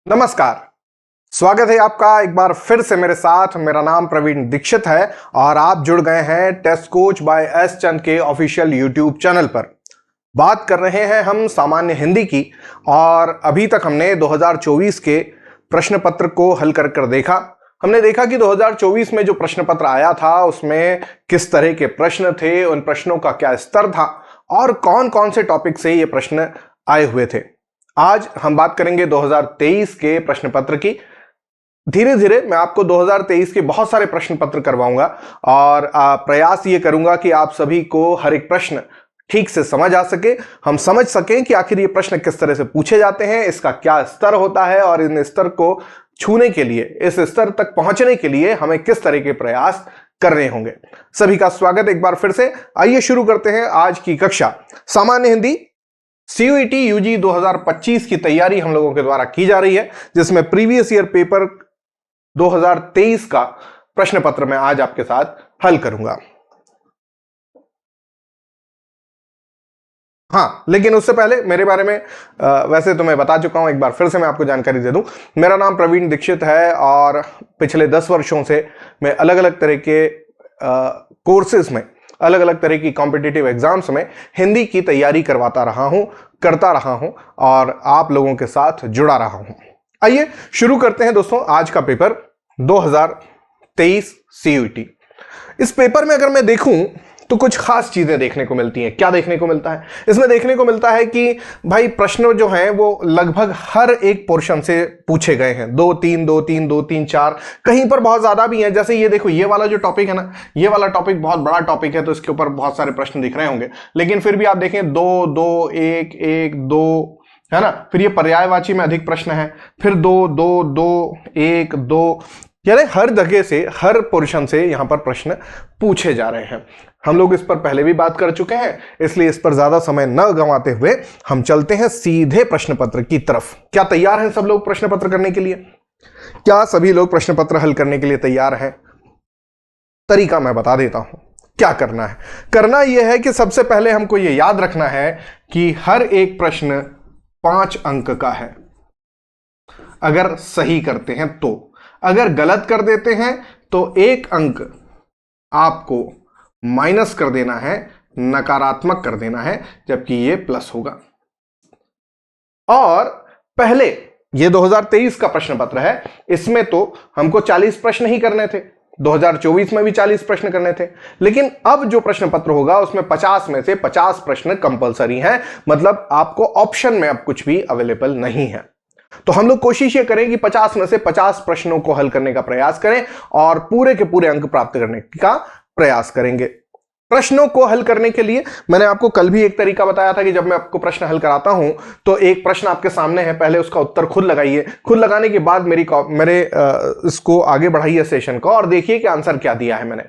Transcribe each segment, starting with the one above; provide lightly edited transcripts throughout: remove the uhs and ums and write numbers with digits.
नमस्कार। स्वागत है आपका एक बार फिर से मेरे साथ। मेरा नाम प्रवीण दीक्षित है और आप जुड़ गए हैं टेस्ट कोच बाय एस चंद के ऑफिशियल यूट्यूब चैनल पर। बात कर रहे हैं हम सामान्य हिंदी की और अभी तक हमने 2024 के प्रश्न पत्र को हल कर देखा। हमने देखा कि 2024 में जो प्रश्न पत्र आया था उसमें किस तरह के प्रश्न थे, उन प्रश्नों का क्या स्तर था और कौन कौन से टॉपिक से ये प्रश्न आए हुए थे। आज हम बात करेंगे 2023 के प्रश्न पत्र की। धीरे धीरे मैं आपको 2023 के बहुत सारे प्रश्न पत्र करवाऊंगा और प्रयास ये करूंगा कि आप सभी को हर एक प्रश्न ठीक से समझ आ सके, हम समझ सकें कि आखिर ये प्रश्न किस तरह से पूछे जाते हैं, इसका क्या स्तर होता है और इन स्तर को छूने के लिए, इस स्तर तक पहुंचने के लिए हमें किस तरह के प्रयास करने होंगे। सभी का स्वागत एक बार फिर से। आइए शुरू करते हैं आज की कक्षा। सामान्य हिंदी CUET UG 2025 की तैयारी हम लोगों के द्वारा की जा रही है, जिसमें प्रीवियस ईयर पेपर 2023 का प्रश्न पत्र मैं आज आपके साथ हल करूंगा। हाँ, लेकिन उससे पहले मेरे बारे में वैसे तो मैं बता चुका हूं, एक बार फिर से मैं आपको जानकारी दे दूं। मेरा नाम प्रवीण दीक्षित है और पिछले 10 वर्षों से मैं अलग अलग तरह के कोर्सेज में, अलग अलग तरह की कॉम्पिटिटिव एग्जाम्स में हिंदी की तैयारी करता रहा हूं और आप लोगों के साथ जुड़ा रहा हूं। आइए शुरू करते हैं दोस्तों आज का पेपर 2023 CUET। इस पेपर में अगर मैं देखूं तो कुछ खास चीजें देखने को मिलती हैं। क्या देखने को मिलता है? इसमें देखने को मिलता है कि भाई प्रश्न जो हैं वो लगभग हर एक पोर्शन से पूछे गए हैं। 2 3 2 3 2 3 4, कहीं पर बहुत ज्यादा भी हैं। जैसे ये देखो, ये वाला जो टॉपिक है ना, ये वाला टॉपिक बहुत बड़ा टॉपिक है तो इसके ऊपर बहुत सारे प्रश्न दिख रहे होंगे, लेकिन फिर भी आप देखें 2 2 1 1 2 है ना। फिर ये पर्यायवाची में अधिक प्रश्न है, फिर 2 2 2 1 2, यानी हर जगह से, हर पोर्शन से यहां पर प्रश्न पूछे जा रहे हैं। हम लोग इस पर पहले भी बात कर चुके हैं, इसलिए इस पर ज्यादा समय न गंवाते हुए हम चलते हैं सीधे प्रश्न पत्र की तरफ। क्या तैयार हैं सब लोग प्रश्न पत्र करने के लिए? क्या सभी लोग प्रश्न पत्र हल करने के लिए तैयार हैं? तरीका मैं बता देता हूं क्या करना है। करना यह है कि सबसे पहले हमको यह याद रखना है कि हर एक प्रश्न 5 अंक का है, अगर सही करते हैं तो। अगर गलत कर देते हैं तो 1 अंक आपको माइनस कर देना है, नकारात्मक कर देना है, जबकि ये प्लस होगा। और पहले ये 2023 का प्रश्न पत्र है, इसमें तो हमको 40 प्रश्न ही करने थे। 2024 में भी 40 प्रश्न करने थे, लेकिन अब जो प्रश्न पत्र होगा उसमें 50 में से 50 प्रश्न कंपलसरी हैं। मतलब आपको ऑप्शन में अब कुछ भी अवेलेबल नहीं है। तो हम लोग कोशिश ये करें कि 50 में से 50 प्रश्नों को हल करने का प्रयास करें और पूरे के पूरे अंक प्राप्त करने का प्रयास करेंगे। प्रश्नों को हल करने के लिए मैंने आपको कल भी एक तरीका बताया था कि जब मैं आपको प्रश्न हल कराता हूं तो एक प्रश्न आपके सामने है, पहले उसका उत्तर खुद लगाइए। खुद लगाने के बाद मेरे इसको आगे बढ़ाइए सेशन को और देखिए कि आंसर क्या दिया है मैंने।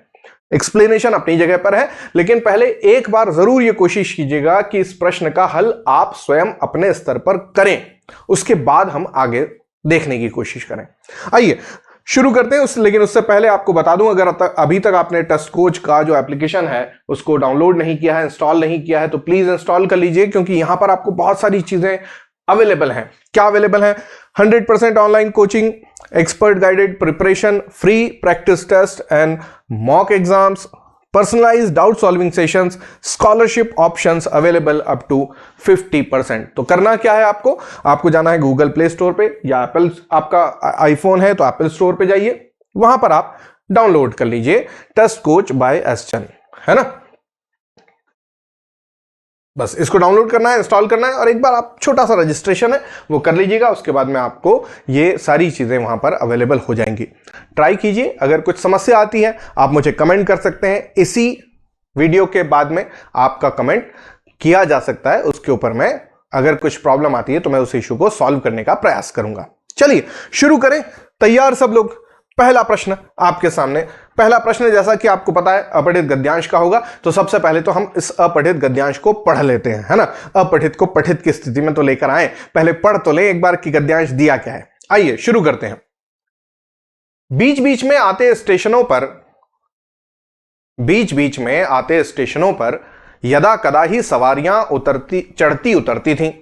एक्सप्लेनेशन अपनी जगह पर है, लेकिन पहले एक बार जरूर यह कोशिश कीजिएगा कि इस प्रश्न का हल आप स्वयं अपने स्तर पर करें, उसके बाद हम आगे देखने की कोशिश करें। आइए शुरू करते हैं। लेकिन उससे पहले आपको बता दूं, अगर अभी तक आपने टेस्ट कोच का जो एप्लीकेशन है उसको डाउनलोड नहीं किया है, इंस्टॉल नहीं किया है, तो प्लीज इंस्टॉल कर लीजिए, क्योंकि यहां पर आपको बहुत सारी चीजें अवेलेबल हैं। क्या अवेलेबल है? 100% online coaching, expert guided preparation, free practice test and mock exams, personalised doubt solving sessions, scholarship options available up to 50%। तो करना क्या है आपको जाना है गूगल प्ले स्टोर पे, या एप्पल, आपका आईफोन है तो एप्पल स्टोर पे जाइए, वहां पर आप डाउनलोड कर लीजिए टेस्ट कोच बाय एस चंद, है ना। बस इसको डाउनलोड करना है, इंस्टॉल करना है और एक बार आप छोटा सा रजिस्ट्रेशन है वो कर लीजिएगा। उसके बाद में आपको ये सारी चीजें वहां पर अवेलेबल हो जाएंगी। ट्राई कीजिए। अगर कुछ समस्या आती है आप मुझे कमेंट कर सकते हैं। इसी वीडियो के बाद में आपका कमेंट किया जा सकता है, उसके ऊपर मैं अगर कुछ प्रॉब्लम आती है तो मैं उस इश्यू को सॉल्व करने का प्रयास करूंगा। चलिए शुरू करें। तैयार सब लोग? पहला प्रश्न आपके सामने। पहला प्रश्न जैसा कि आपको पता है अपठित गद्यांश का होगा, तो सबसे पहले तो हम इस अपठित गद्यांश को पढ़ लेते हैं, है ना। अपठित को पठित की स्थिति में तो लेकर आए, पहले पढ़ तो ले एक बार कि गद्यांश दिया क्या है। आइए शुरू करते हैं। बीच बीच में आते स्टेशनों पर यदा कदा ही सवारियां चढ़ती उतरती थीं।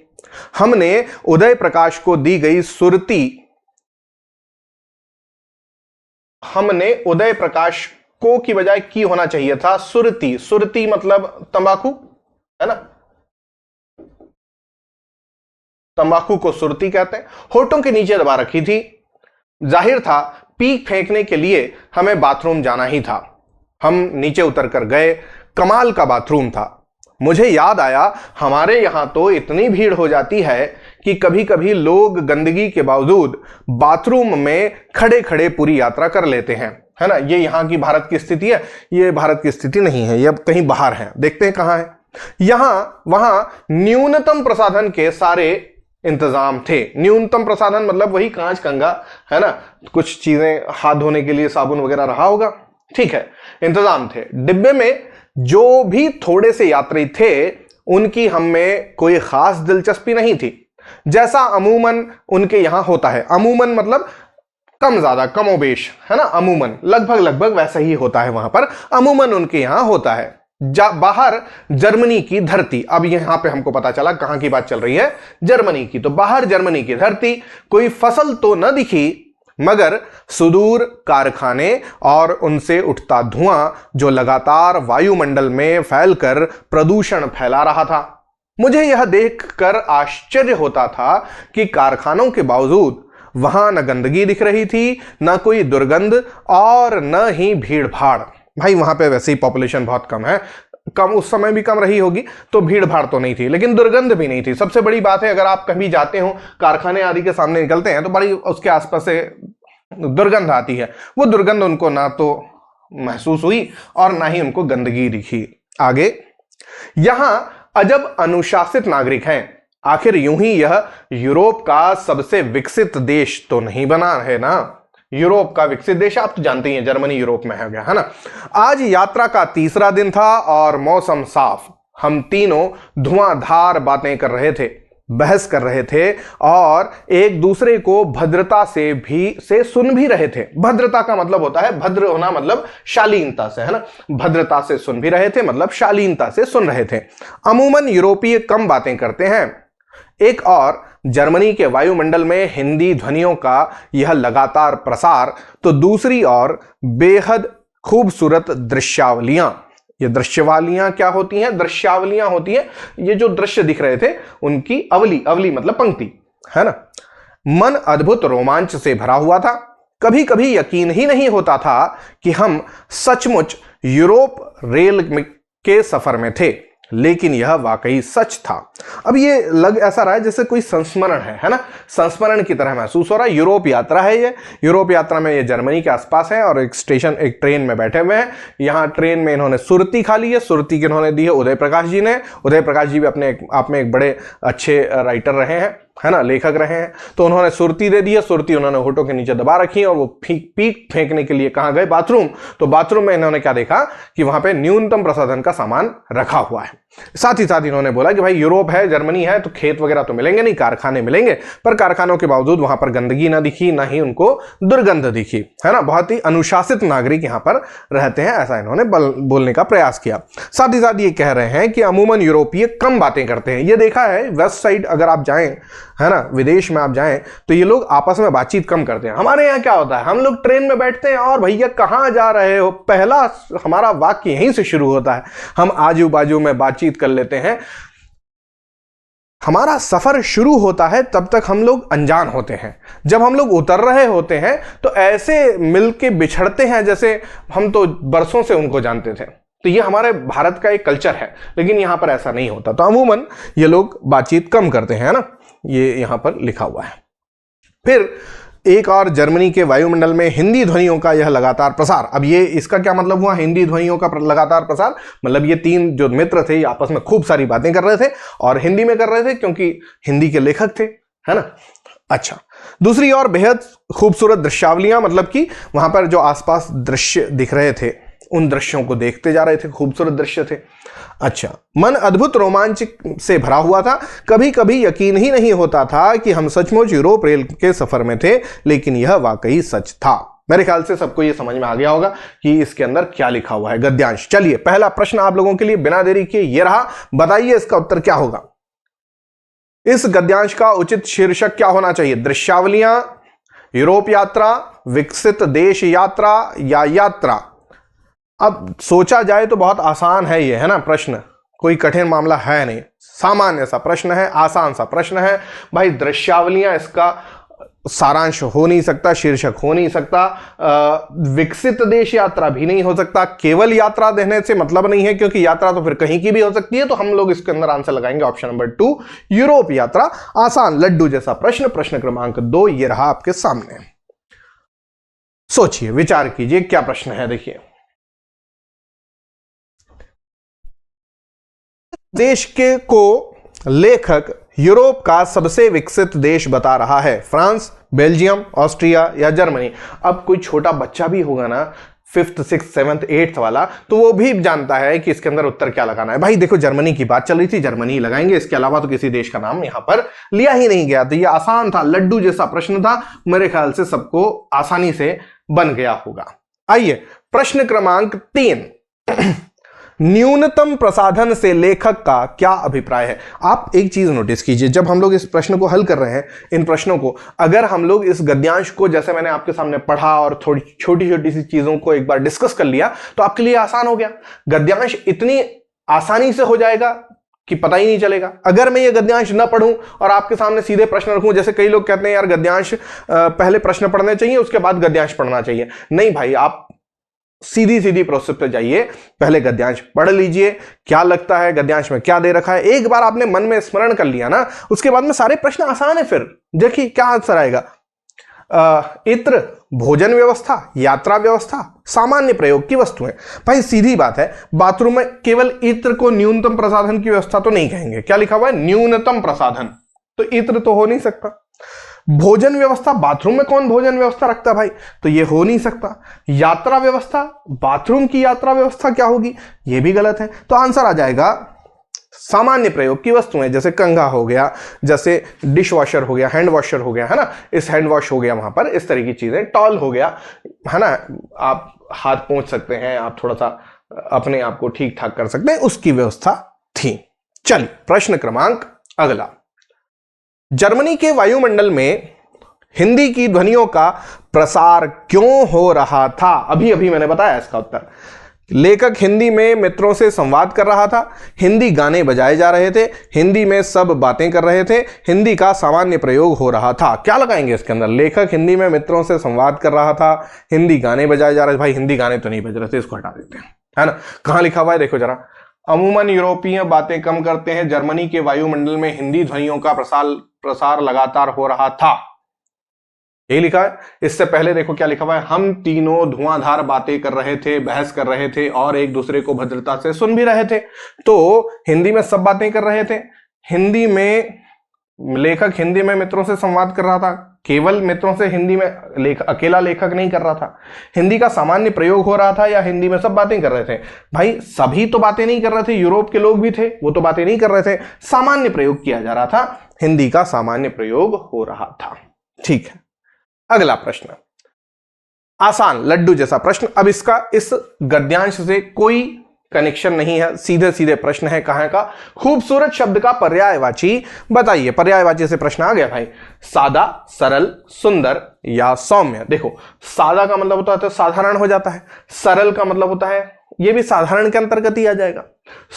हमने उदय प्रकाश को दी गई सुरती हमने उदय प्रकाश को की बजाय की होना चाहिए था सुरती। सुरती मतलब तंबाकू, है ना, तंबाकू को सुरती कहते हैं। होठों के नीचे दबा रखी थी। जाहिर था पीक फेंकने के लिए हमें बाथरूम जाना ही था। हम नीचे उतर कर गए। कमाल का बाथरूम था। मुझे याद आया हमारे यहां तो इतनी भीड़ हो जाती है कि कभी कभी लोग गंदगी के बावजूद बाथरूम में खड़े खड़े पूरी यात्रा कर लेते हैं, है ना। ये यहां की भारत की स्थिति है, ये भारत की स्थिति नहीं है, ये अब कहीं बाहर है। देखते हैं कहां है। यहां वहां न्यूनतम प्रसाधन के सारे इंतजाम थे। न्यूनतम प्रसाधन मतलब वही कांच कंगा, है ना, कुछ चीजें हाथ धोने के लिए साबुन वगैरह रहा होगा, ठीक है, इंतजाम थे। डिब्बे में जो भी थोड़े से यात्री थे उनकी हम में कोई खास दिलचस्पी नहीं थी, जैसा अमूमन उनके यहां होता है। अमूमन मतलब कम ज्यादा, कमोबेश, है ना, अमूमन लगभग लगभग वैसा ही होता है वहां पर, अमूमन उनके यहां होता है। बाहर जर्मनी की धरती, अब यहां पे हमको पता चला कहां की बात चल रही है, जर्मनी की। तो बाहर जर्मनी की धरती, कोई फसल तो न दिखी मगर सुदूर कारखाने और उनसे उठता धुआं जो लगातार वायुमंडल में फैलकर प्रदूषण फैला रहा था। मुझे यह देखकर आश्चर्य होता था कि कारखानों के बावजूद वहां न गंदगी दिख रही थी, न कोई दुर्गंध और न ही भीड़ भाड़। भाई वहां पे वैसे ही पॉपुलेशन बहुत कम है, कम उस समय भी कम रही होगी, तो भीड़ भाड़ तो नहीं थी, लेकिन दुर्गंध भी नहीं थी। सबसे बड़ी बात है, अगर आप कभी जाते हो कारखाने आदि के सामने निकलते हैं तो बड़ी उसके आसपास से दुर्गंध आती है। वो दुर्गंध उनको ना तो महसूस हुई और ना ही उनको गंदगी दिखी। आगे, यहां अजब अनुशासित नागरिक हैं। आखिर यूं ही यह यूरोप का सबसे विकसित देश तो नहीं बना है ना। यूरोप का विकसित देश आप तो जानते ही हैं, जर्मनी यूरोप में है गया, है ना। आज यात्रा का तीसरा दिन था और मौसम साफ। हम तीनों धुआंधार बातें कर रहे थे, बहस कर रहे थे और एक दूसरे को भद्रता से सुन भी रहे थे। भद्रता का मतलब होता है, भद्र होना मतलब शालीनता से, है ना। भद्रता से सुन भी रहे थे मतलब शालीनता से सुन रहे थे। अमूमन यूरोपीय कम बातें करते हैं। एक और जर्मनी के वायुमंडल में हिंदी ध्वनियों का यह लगातार प्रसार, तो दूसरी ओर बेहद खूबसूरत दृश्यावलियां। ये दृश्यवालियां क्या होती हैं? दृश्यावलियां होती हैं ये जो दृश्य दिख रहे थे उनकी अवली, अवली मतलब पंक्ति, है ना। मन अद्भुत रोमांच से भरा हुआ था। कभी कभी यकीन ही नहीं होता था कि हम सचमुच यूरोप रेल के सफर में थे, लेकिन यह वाकई सच था। अब ये लग ऐसा रहा है जैसे कोई संस्मरण है ना, संस्मरण की तरह महसूस हो रहा है। यूरोप यात्रा है ये, यूरोप यात्रा में ये जर्मनी के आसपास है और एक स्टेशन, एक ट्रेन में बैठे हुए हैं। यहाँ ट्रेन में इन्होंने सुरती खा ली है, सुरती की इन्होंने दी है उदय प्रकाश जी ने। उदय प्रकाश जी भी अपने आप में एक बड़े अच्छे राइटर रहे हैं, है ना, लेखक रहे हैं। तो उन्होंने सुरती दे दी है, सुरती उन्होंने होठों के नीचे दबा रखी है और वो पीक फेंकने के लिए कहां गए? बाथरूम। तो बाथरूम में इन्होंने क्या देखा कि वहां पे न्यूनतम प्रसाधन का सामान रखा हुआ है। साथ ही साथ इन्होंने बोला कि भाई यूरोप है, जर्मनी है, तो खेत वगैरह तो मिलेंगे नहीं, कारखाने मिलेंगे, पर कारखानों के बावजूद वहां पर गंदगी ना दिखी, ना ही उनको दुर्गंध दिखी, है ना। बहुत ही अनुशासित नागरिक यहां पर रहते हैं, ऐसा इन्होंने बोलने का प्रयास किया। साथ ही साथ ये कह रहे हैं कि अमूमन यूरोपीय कम बातें करते हैं। ये देखा है वेस्ट साइड अगर आप जाएं, है ना, विदेश में आप जाएं तो ये लोग आपस में बातचीत कम करते हैं। हमारे यहाँ क्या होता है, हम लोग ट्रेन में बैठते हैं और भैया कहाँ जा रहे हो, पहला हमारा वाक्य यहीं से शुरू होता है। हम आजू बाजू में बातचीत कर लेते हैं। हमारा सफर शुरू होता है तब तक हम लोग अनजान होते हैं। जब हम लोग उतर रहे होते हैं तो ऐसे मिलके बिछड़ते हैं जैसे हम तो बरसों से उनको जानते थे। तो ये हमारे भारत का एक कल्चर है, लेकिन यहां पर ऐसा नहीं होता। तो अमूमन ये लोग बातचीत कम करते हैं, ना, ये यहां पर लिखा हुआ है। फिर एक और, जर्मनी के वायुमंडल में हिंदी ध्वनियों का यह लगातार प्रसार। अब ये इसका क्या मतलब हुआ, हिंदी ध्वनियों का लगातार प्रसार? मतलब ये तीन जो मित्र थे ये आपस में खूब सारी बातें कर रहे थे और हिंदी में कर रहे थे क्योंकि हिंदी के लेखक थे, है ना। अच्छा, दूसरी ओर बेहद खूबसूरत दृश्यावलियां, मतलब कि वहां पर जो आसपास दृश्य दिख रहे थे उन दृश्यों को देखते जा रहे थे, खूबसूरत दृश्य थे। अच्छा, मन अद्भुत रोमांच से भरा हुआ था। कभी कभी यकीन ही नहीं होता था कि हम सचमुच यूरोप रेल के सफर में थे, लेकिन यह वाकई सच था। मेरे ख्याल से सबको यह समझ में आ गया होगा कि इसके अंदर क्या लिखा हुआ है, गद्यांश। चलिए, पहला प्रश्न आप लोगों के लिए बिना देरी किए यह रहा, बताइए इसका उत्तर क्या होगा। इस गद्यांश का उचित शीर्षक क्या होना चाहिए? दृश्यावलियां, यूरोप यात्रा, विकसित देश यात्रा या यात्रा? अब सोचा जाए तो बहुत आसान है ये, है ना प्रश्न, कोई कठिन मामला है नहीं, सामान्य सा प्रश्न है, आसान सा प्रश्न है भाई। दृश्यावलियां इसका सारांश हो नहीं सकता, शीर्षक हो नहीं सकता, विकसित देश यात्रा भी नहीं हो सकता। केवल यात्रा देने से मतलब नहीं है, क्योंकि यात्रा तो फिर कहीं की भी हो सकती है, तो हम लोग इसके अंदर आंसर लगाएंगे ऑप्शन नंबर 2, यूरोप यात्रा। आसान लड्डू जैसा प्रश्न, प्रश्न क्रमांक 2 ये रहा आपके सामने। सोचिए, विचार कीजिए क्या प्रश्न है। देखिए, देश के को लेखक यूरोप का सबसे विकसित देश बता रहा है? फ्रांस, बेल्जियम, ऑस्ट्रिया या जर्मनी? अब कोई छोटा बच्चा भी होगा ना, 5th 6th 7th 8th वाला, तो वो भी जानता है कि इसके अंदर उत्तर क्या लगाना है। भाई देखो, जर्मनी की बात चल रही थी, जर्मनी लगाएंगे, इसके अलावा तो किसी देश का नाम यहां पर लिया ही नहीं गया। तो ये आसान था, लड्डू जैसा प्रश्न था, मेरे ख्याल से सबको आसानी से बन गया होगा। आइए प्रश्न क्रमांक 3, न्यूनतम प्रसाधन से लेखक का क्या अभिप्राय है? आप एक चीज नोटिस कीजिए, जब हम लोग इस प्रश्न को हल कर रहे हैं, इन प्रश्नों को, अगर हम लोग इस गद्यांश को जैसे मैंने आपके सामने पढ़ा और थोड़ी छोटी छोटी सी चीजों को एक बार डिस्कस कर लिया, तो आपके लिए आसान हो गया। गद्यांश इतनी आसानी से हो जाएगा कि पता ही नहीं चलेगा। अगर मैं ये गद्यांश ना पढ़ूं और आपके सामने सीधे प्रश्न रखूं, जैसे कई लोग कहते हैं यार गद्यांश पहले प्रश्न पढ़ने चाहिए उसके बाद गद्यांश पढ़ना चाहिए, नहीं भाई, आप सीधी सीधी प्रोसेस पे जाइए, पहले गद्यांश पढ़ लीजिए, क्या लगता है गद्यांश में क्या दे रखा है। एक बार आपने मन में स्मरण कर लिया ना, उसके बाद में सारे प्रश्न आसान है। फिर देखिए क्या आंसर आएगा। इत्र, भोजन व्यवस्था, यात्रा व्यवस्था, सामान्य प्रयोग की वस्तुएं। भाई सीधी बात है, बाथरूम में केवल इत्र को न्यूनतम प्रसाधन की व्यवस्था तो नहीं कहेंगे। क्या लिखा हुआ है? न्यूनतम प्रसाधन, तो इत्र तो हो नहीं सकता। भोजन व्यवस्था, बाथरूम में कौन भोजन व्यवस्था रखता भाई, तो ये हो नहीं सकता। यात्रा व्यवस्था, बाथरूम की यात्रा व्यवस्था क्या होगी, ये भी गलत है। तो आंसर आ जाएगा सामान्य प्रयोग की वस्तुएं, जैसे कंघा हो गया, जैसे डिश वॉशर हो गया, हैंड वॉशर हो गया, है ना, इस हैंड वॉश हो गया वहां पर, इस तरह की चीजें, टॉल हो गया, है ना, आप हाथ पोंछ सकते हैं, आप थोड़ा सा अपने आप को ठीक ठाक कर सकते हैं, उसकी व्यवस्था थी। चलिए प्रश्न क्रमांक अगला, जर्मनी के वायुमंडल में हिंदी की ध्वनियों का प्रसार क्यों हो रहा था? अभी अभी मैंने बताया इसका उत्तर। लेखक हिंदी में मित्रों से संवाद कर रहा था, हिंदी गाने बजाए जा रहे थे, हिंदी में सब बातें कर रहे थे, हिंदी का सामान्य प्रयोग हो रहा था। क्या लगाएंगे इसके अंदर? लेखक हिंदी में मित्रों से संवाद कर रहा था, हिंदी गाने बजाए जा रहे थे। भाई हिंदी गाने तो नहीं बज रहे थे, इसको हटा देते हैं, है ना। कहां लिखा हुआ है देखो जरा, अमूमन यूरोपीय बातें कम करते हैं, जर्मनी के वायुमंडल में हिंदी ध्वनियों का प्रसार लगातार हो रहा था, यही लिखा है। इससे पहले देखो क्या लिखा हुआ है, हम तीनों धुआंधार बातें कर रहे थे, बहस कर रहे थे और एक दूसरे को भद्रता से सुन भी रहे थे। तो हिंदी में सब बातें कर रहे थे, हिंदी में लेखक हिंदी में मित्रों से संवाद कर रहा था, केवल मित्रों से हिंदी में अकेला लेखक नहीं कर रहा था, हिंदी का सामान्य प्रयोग हो रहा था, या हिंदी में सब बातें कर रहे थे। भाई सभी तो बातें नहीं कर रहे थे, यूरोप के लोग भी थे, वो तो बातें नहीं कर रहे थे, सामान्य प्रयोग किया जा रहा था, हिंदी का सामान्य प्रयोग हो रहा था। ठीक है, अगला प्रश्न, आसान लड्डू जैसा प्रश्न। अब इसका इस गद्यांश से कोई कनेक्शन नहीं है, सीधे सीधे प्रश्न है, कहां का? खूबसूरत शब्द का पर्यायवाची बताइए। पर्यायवाची से प्रश्न आ गया भाई, सादा, सरल, सुंदर या सौम्य। देखो सादा का मतलब होता है साधारण हो जाता है, सरल का मतलब होता है यह भी साधारण के अंतर्गत ही आ जाएगा,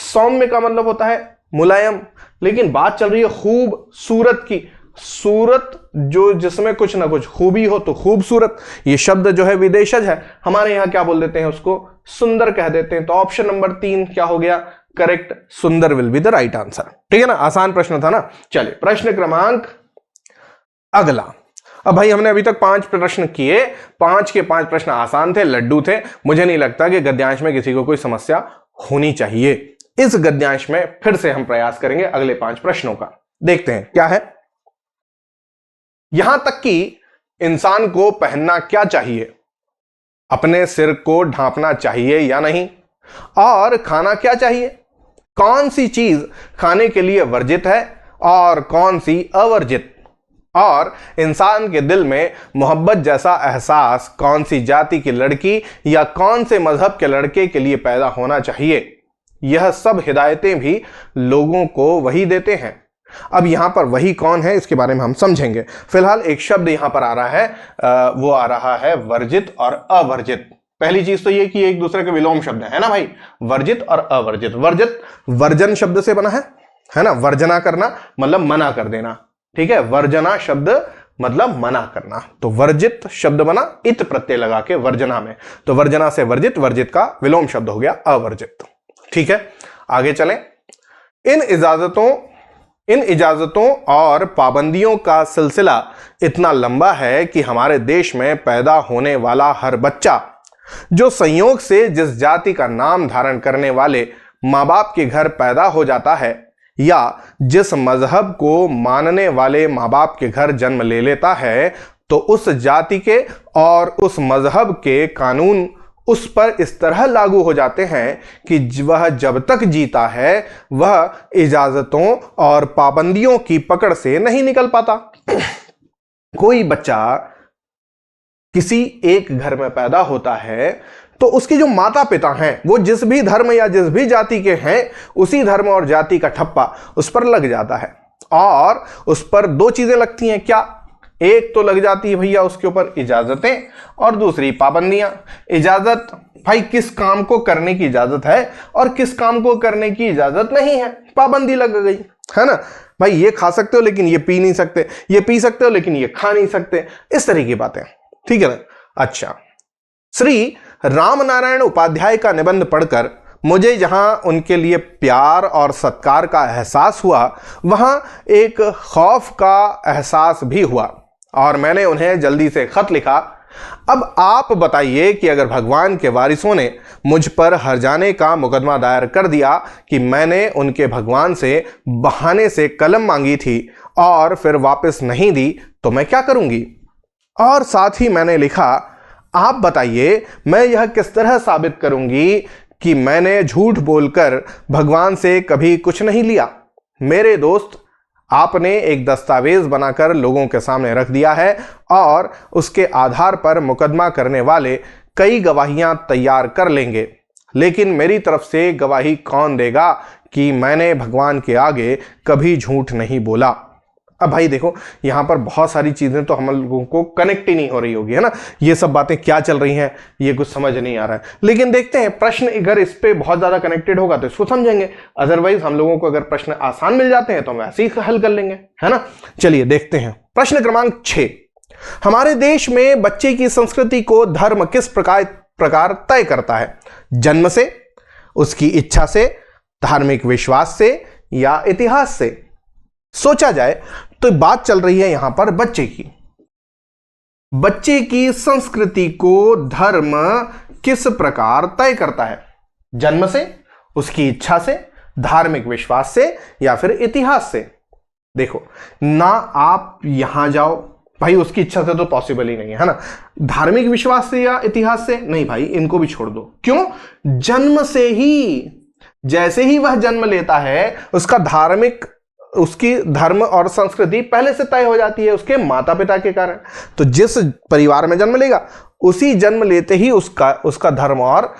सौम्य का मतलब होता है मुलायम। लेकिन बात चल रही है खूबसूरत की, सूरत जो जिसमें कुछ ना कुछ खूबी हो तो खूबसूरत। ये शब्द जो है विदेशज है, हमारे यहां क्या बोल देते हैं उसको? सुंदर कह देते हैं। तो ऑप्शन नंबर 3 क्या हो गया? करेक्ट, सुंदर will be the right answer. ठीक है ना, आसान प्रश्न था ना। चलिए प्रश्न क्रमांक अगला। अब भाई हमने अभी तक 5 प्रश्न किए, 5 के 5 प्रश्न आसान थे, लड्डू थे। मुझे नहीं लगता कि गद्यांश में किसी को कोई समस्या होनी चाहिए। इस गद्यांश में फिर से हम प्रयास करेंगे अगले 5 प्रश्नों का। देखते हैं क्या है। यहां तक कि इंसान को पहनना क्या चाहिए, अपने सिर को ढांपना चाहिए या नहीं, और खाना क्या चाहिए, कौन सी चीज खाने के लिए वर्जित है और कौन सी अवर्जित, और इंसान के दिल में मोहब्बत जैसा एहसास कौन सी जाति की लड़की या कौन से मजहब के लड़के के लिए पैदा होना चाहिए। यह सब हिदायतें भी लोगों को वही देते हैं। अब यहां पर वही कौन है इसके बारे में हम समझेंगे। फिलहाल एक शब्द यहां पर आ रहा है, वो आ रहा है वर्जित और अवर्जित। पहली चीज तो ये कि एक दूसरे के विलोम शब्द है ना भाई, वर्जित और अवर्जित। वर्जित वर्जन शब्द से बना है ना, वर्जना करना मतलब मना कर देना, ठीक है। वर्जना शब्द मतलब मना करना, तो वर्जित शब्द बना इत प्रत्यय लगा के वर्जना में, तो वर्जना से वर्जित, वर्जित का विलोम शब्द हो गया अवर्जित, ठीक है। आगे चलें। इन इजाजतों और पाबंदियों का सिलसिला इतना लंबा है कि हमारे देश में पैदा होने वाला हर बच्चा जो संयोग से जिस जाति का नाम धारण करने वाले माँ बाप के घर पैदा हो जाता है या जिस मजहब को मानने वाले माँ बाप के घर जन्म ले लेता है, तो उस जाति के और उस मजहब के कानून उस पर इस तरह लागू हो जाते हैं कि वह जब तक जीता है वह इजाजतों और पाबंदियों की पकड़ से नहीं निकल पाता। कोई बच्चा किसी एक घर में पैदा होता है तो उसके जो माता पिता हैं वो जिस भी धर्म या जिस भी जाति के हैं, उसी धर्म और जाति का ठप्पा उस पर लग जाता है। और उस पर दो चीजें लगती हैं, क्या? एक तो लग जाती है भैया उसके ऊपर इजाजतें और दूसरी पाबंदियां। इजाजत भाई किस काम को करने की इजाजत है और किस काम को करने की इजाजत नहीं है, पाबंदी लग गई है ना भाई। ये खा सकते हो लेकिन ये पी नहीं सकते, ये पी सकते हो लेकिन ये खा नहीं सकते, इस तरह की बातें, ठीक है ना। अच्छा, श्री रामनारायण उपाध्याय का निबंध पढ़कर मुझे जहां उनके लिए प्यार और सत्कार का एहसास हुआ, वहां एक खौफ का एहसास भी हुआ और मैंने उन्हें जल्दी से खत लिखा। अब आप बताइए कि अगर भगवान के वारिसों ने मुझ पर हर्जाने का मुकदमा दायर कर दिया कि मैंने उनके भगवान से बहाने से कलम मांगी थी और फिर वापस नहीं दी, तो मैं क्या करूंगी? और साथ ही मैंने लिखा, आप बताइए मैं यह किस तरह साबित करूंगी कि मैंने झूठ बोलकर भगवान से कभी कुछ नहीं लिया। मेरे दोस्त, आपने एक दस्तावेज बनाकर लोगों के सामने रख दिया है और उसके आधार पर मुकदमा करने वाले कई गवाहियां तैयार कर लेंगे, लेकिन मेरी तरफ से गवाही कौन देगा कि मैंने भगवान के आगे कभी झूठ नहीं बोला? अब भाई देखो, यहां पर बहुत सारी चीजें तो हम लोगों को कनेक्ट ही नहीं हो रही होगी, है ना। ये सब बातें क्या चल रही हैं ये कुछ समझ नहीं आ रहा है, लेकिन देखते हैं प्रश्न अगर इस पे बहुत ज्यादा कनेक्टेड होगा तो इसको समझेंगे, अदरवाइज हम लोगों को अगर प्रश्न आसान मिल जाते हैं तो हम ऐसे ही हल कर लेंगे, है ना। चलिए देखते हैं प्रश्न क्रमांक 6। हमारे देश में बच्चे की संस्कृति को धर्म किस प्रकार तय करता है? जन्म से, उसकी इच्छा से, धार्मिक विश्वास से या इतिहास से? सोचा जाए तो बात चल रही है यहां पर बच्चे की। बच्चे की संस्कृति को धर्म किस प्रकार तय करता है? जन्म से, उसकी इच्छा से, धार्मिक विश्वास से या फिर इतिहास से? देखो ना, आप यहां जाओ भाई, उसकी इच्छा से तो पॉसिबल ही नहीं है ना। धार्मिक विश्वास से या इतिहास से? नहीं भाई, इनको भी छोड़ दो। क्यों? जन्म से ही, जैसे ही वह जन्म लेता है उसकी धर्म और संस्कृति पहले से तय हो जाती है उसके माता पिता के कारण। तो जिस परिवार में जन्म लेगा उसी जन्म लेते ही उसका धर्म और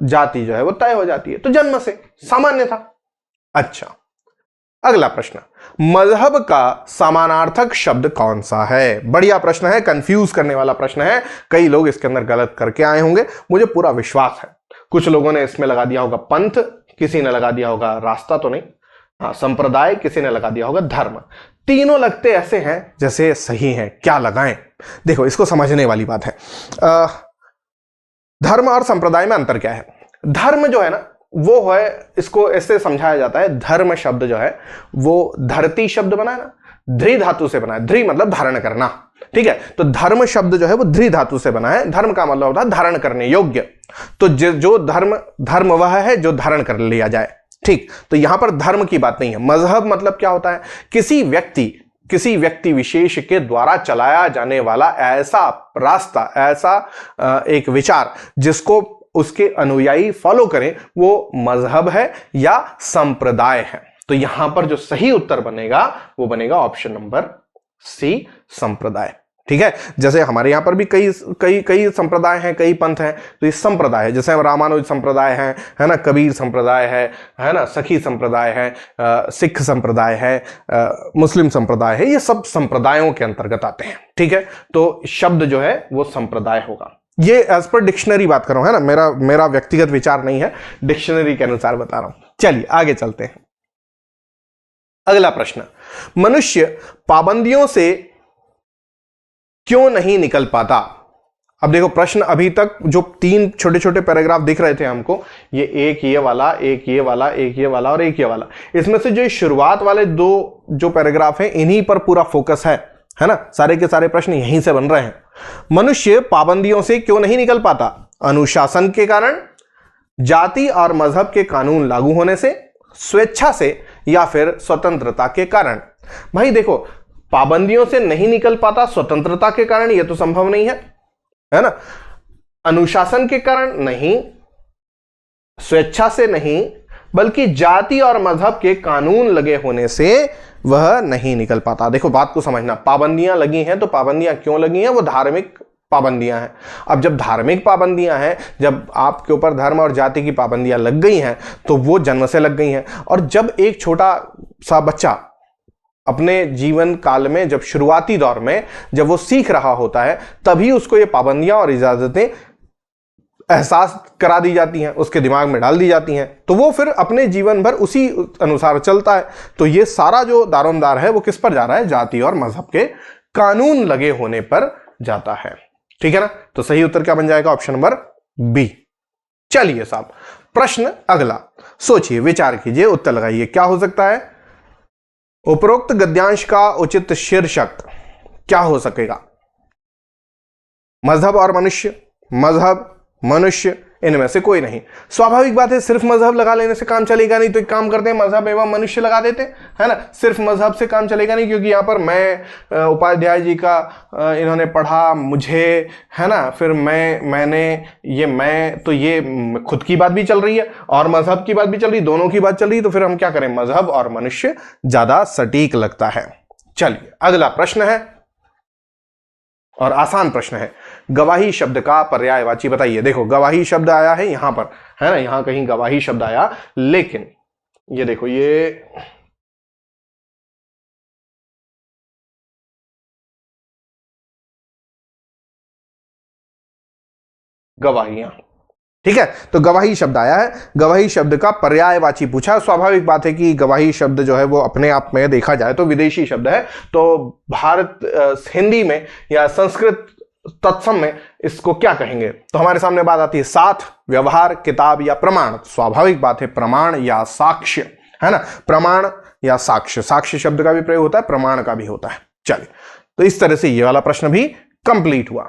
जाति जो है वो तय हो जाती है, तो जन्म से सामान्य था। अच्छा, अगला प्रश्न, मजहब का समानार्थक शब्द कौन सा है? बढ़िया प्रश्न है, कंफ्यूज करने वाला प्रश्न है, कई लोग इसके अंदर गलत करके आए होंगे, मुझे पूरा विश्वास है। कुछ लोगों ने इसमें लगा दिया होगा पंथ, किसी ने लगा दिया होगा रास्ता तो नहीं, हाँ संप्रदाय, किसी ने लगा दिया होगा धर्म। तीनों लगते ऐसे हैं जैसे सही हैं, क्या लगाएं? देखो इसको समझने वाली बात है। धर्म और संप्रदाय में अंतर क्या है? धर्म जो है ना वो है, इसको ऐसे समझाया जाता है, धर्म शब्द जो है वो धरती शब्द बना है ना, ध्री धातु से बना है। ध्री मतलब धारण करना, ठीक है। तो धर्म शब्द जो है वो ध्री धातु से बना है। धर्म का मतलब होता है धारण करने योग्य। तो जो धर्म वह है जो धारण कर लिया जाए, ठीक। तो यहां पर धर्म की बात नहीं है। मजहब मतलब क्या होता है? किसी व्यक्ति विशेष के द्वारा चलाया जाने वाला ऐसा रास्ता, ऐसा एक विचार जिसको उसके अनुयायी फॉलो करें, वो मजहब है या संप्रदाय है। तो यहां पर जो सही उत्तर बनेगा वो बनेगा ऑप्शन नंबर सी, संप्रदाय। ठीक है। जैसे हमारे यहाँ पर भी कई कई कई संप्रदाय हैं, कई पंथ हैं, तो ये संप्रदाय है। जैसे हम रामानुज संप्रदाय है ना, कबीर संप्रदाय है ना, सखी संप्रदाय है, सिख संप्रदाय है, मुस्लिम संप्रदाय है, ये सब संप्रदायों के अंतर्गत आते हैं। ठीक है, तो शब्द जो है वो संप्रदाय होगा। ये एज पर डिक्शनरी बात कर रहा हूं, है ना, मेरा व्यक्तिगत विचार नहीं है, डिक्शनरी के अनुसार बता रहा हूं। चलिए आगे चलते हैं। अगला प्रश्न, मनुष्य पाबंदियों से क्यों नहीं निकल पाता? अब देखो प्रश्न अभी तक जो 3 छोटे छोटे पैराग्राफ दिख रहे थे हमको, ये एक ये वाला, एक ये वाला, एक ये वाला और एक ये वाला, इसमें से जो शुरुआत वाले 2 जो पैराग्राफ हैं इन्हीं पर पूरा फोकस है ना, सारे के सारे प्रश्न यहीं से बन रहे हैं। मनुष्य पाबंदियों से क्यों नहीं निकल पाता? अनुशासन के कारण, जाति और मजहब के कानून लागू होने से, स्वेच्छा से, या फिर स्वतंत्रता के कारण। भाई देखो, पाबंदियों से नहीं निकल पाता स्वतंत्रता के कारण, यह तो संभव नहीं है ना, अनुशासन के कारण नहीं, स्वेच्छा से नहीं, बल्कि जाति और मजहब के कानून लगे होने से वह नहीं निकल पाता। देखो बात को समझना, पाबंदियां लगी हैं तो पाबंदियां क्यों लगी हैं? वो धार्मिक पाबंदियां हैं। अब जब धार्मिक पाबंदियां हैं, जब आपके ऊपर धर्म और जाति की पाबंदियां लग गई हैं तो वो जन्म से लग गई हैं। और जब एक छोटा सा बच्चा अपने जीवन काल में, जब शुरुआती दौर में जब वो सीख रहा होता है, तभी उसको ये पाबंदियां और इजाजतें एहसास करा दी जाती हैं, उसके दिमाग में डाल दी जाती हैं, तो वो फिर अपने जीवन भर उसी अनुसार चलता है। तो ये सारा जो दारोमदार है वो किस पर जा रहा है? जाति और मजहब के कानून लगे होने पर जाता है। ठीक है ना, तो सही उत्तर क्या बन जाएगा? Option number B. चलिए साहब, प्रश्न अगला, सोचिए, विचार कीजिए, उत्तर लगाइए, क्या हो सकता है? उपरोक्त गद्यांश का उचित शीर्षक क्या हो सकेगा? मजहब और मनुष्य, मजहब, मनुष्य, इनमें से कोई नहीं। स्वाभाविक बात है, सिर्फ मजहब लगा लेने से काम चलेगा नहीं, तो एक काम करते हैं, मजहब एवं मनुष्य लगा देते हैं, है ना। सिर्फ मजहब से काम चलेगा नहीं, क्योंकि यहाँ पर मैं उपाध्याय जी का इन्होंने पढ़ा, मुझे, है ना, फिर मैंने, ये मैं, तो ये खुद की बात भी चल रही है और मजहब की बात भी चल रही है, दोनों की बात चल रही है, तो फिर हम क्या करें? मजहब और मनुष्य ज्यादा सटीक लगता है। चलिए अगला प्रश्न है और आसान प्रश्न है, गवाही शब्द का पर्यायवाची बताइए। देखो गवाही शब्द आया है यहां पर, है ना, यहां कहीं गवाही शब्द आया, लेकिन ये देखो, ये गवाहियां, ठीक है, तो गवाही शब्द आया है, गवाही शब्द का पर्यायवाची पूछा। स्वाभाविक बात है कि गवाही शब्द जो है वो अपने आप में देखा जाए तो विदेशी शब्द है, तो भारत हिंदी में या संस्कृत तत्सम में इसको क्या कहेंगे? तो हमारे सामने बात आती है साथ, व्यवहार, किताब या प्रमाण। स्वाभाविक बात है प्रमाण या साक्ष्य, है ना, प्रमाण या साक्ष्य। साक्ष्य शब्द का भी प्रयोग होता है, प्रमाण का भी होता है। चलिए, तो इस तरह से ये वाला प्रश्न भी कंप्लीट हुआ।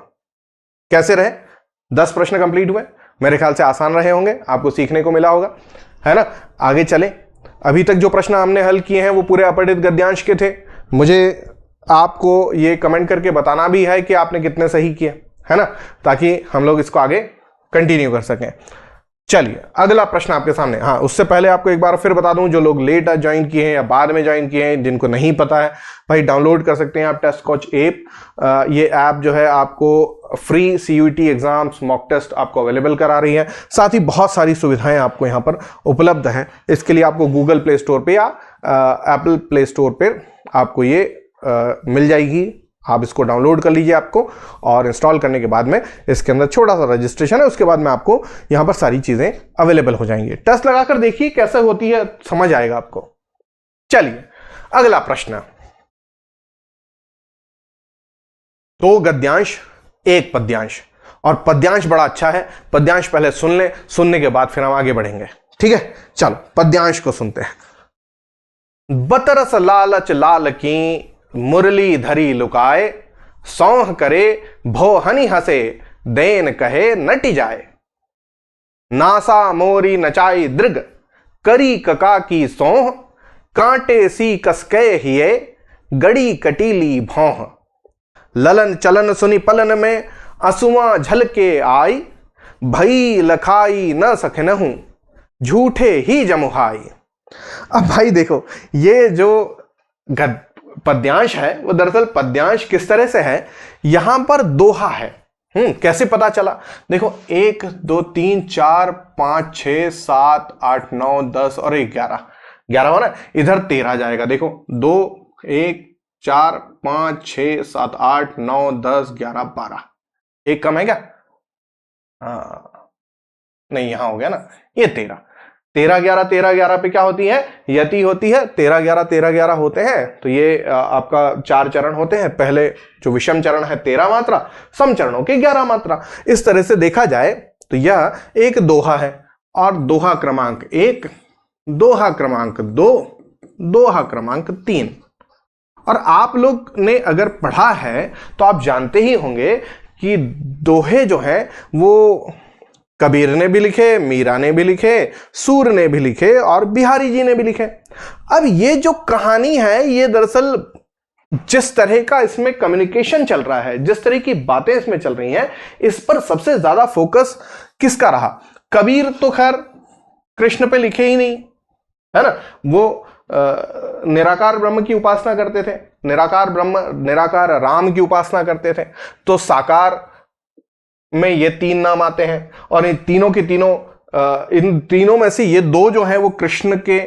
कैसे रहे? 10 प्रश्न कंप्लीट हुए, मेरे ख्याल से आसान रहे होंगे, आपको सीखने को मिला होगा, है ना। आगे चले, अभी तक जो प्रश्न हमने हल किए हैं वो पूरे अपठित गद्यांश के थे। मुझे आपको ये कमेंट करके बताना भी है कि आपने कितने सही किए, है ना, ताकि हम लोग इसको आगे कंटिन्यू कर सकें। चलिए अगला प्रश्न आपके सामने। हाँ, उससे पहले आपको एक बार फिर बता दूं, जो लोग लेट ज्वाइन किए हैं या बाद में ज्वाइन किए हैं, जिनको नहीं पता है, भाई डाउनलोड कर सकते हैं आप टेस्ट कोच ऐप। ये ऐप जो है आपको free CUET exams, mock test आपको अवेलेबल करा रही है, साथ ही बहुत सारी सुविधाएं आपको यहाँ पर उपलब्ध हैं। इसके लिए आपको गूगल प्ले स्टोर पर या एप्पल प्ले स्टोर पर आपको ये मिल जाएगी। आप इसको डाउनलोड कर लीजिए आपको, और इंस्टॉल करने के बाद में इसके अंदर छोटा सा रजिस्ट्रेशन है, उसके बाद में आपको यहां पर सारी चीजें अवेलेबल हो जाएंगी। टेस्ट लगाकर देखिए कैसे होती है, समझ आएगा आपको। चलिए अगला प्रश्न, 2 गद्यांश 1 पद्यांश, और पद्यांश बड़ा अच्छा है, पद्यांश पहले सुन ले, सुनने के बाद फिर हम आगे बढ़ेंगे। ठीक है, चलो पद्यांश को सुनते हैं। बतरस लालच लाल की मुरली धरी लुकाए, सौह करे भो हनी हसे, देन कहे नटी जाए। नासा मोरी नचाई दृग, करी कका की सौह, कांटे सी कसके हिये, गड़ी कटीली भौह। ललन चलन सुनी पलन में, असुआ झलके आई, भई लखाई न सखनहूं, झूठे ही जमुहाई। अब भाई देखो, ये जो पद्यांश है वो दरअसल पद्यांश किस तरह से है, यहां पर दोहा है। कैसे पता चला? देखो 1 2 3 4 5 6 7 8 9 10 और 11 11 हो ना, इधर 13 जाएगा। देखो 2 1 4 5 6 7 8 9 10 11 12, एक कम है क्या? नहीं, यहां हो गया ना, ये 13 13 11 13 11 पे क्या होती है? यति होती है। 13 11 13 11 होते हैं, तो ये आपका 4 चरण होते हैं। पहले जो विषम चरण है 13 मात्रा, सम चरणों की 11 मात्रा। इस तरह से देखा जाए तो यह एक दोहा है, और दोहा क्रमांक 1, दोहा क्रमांक 2, दोहा क्रमांक 3। और आप लोग ने अगर पढ़ा है तो आप जानते ही होंगे कि दोहे जो है वो कबीर ने भी लिखे, मीरा ने भी लिखे, सूर ने भी लिखे और बिहारी जी ने भी लिखे। अब ये जो कहानी है, ये दरअसल जिस तरह का इसमें कम्युनिकेशन चल रहा है, जिस तरह की बातें इसमें चल रही हैं, इस पर सबसे ज्यादा फोकस किसका रहा? कबीर तो खैर कृष्ण पे लिखे ही नहीं, है ना। वो निराकार ब्रह्म की उपासना करते थे, निराकार ब्रह्म, निराकार राम की उपासना करते थे। तो साकार में ये 3 नाम आते हैं, और इन तीनों के तीनों, इन तीनों में से ये 2 जो हैं वो कृष्ण के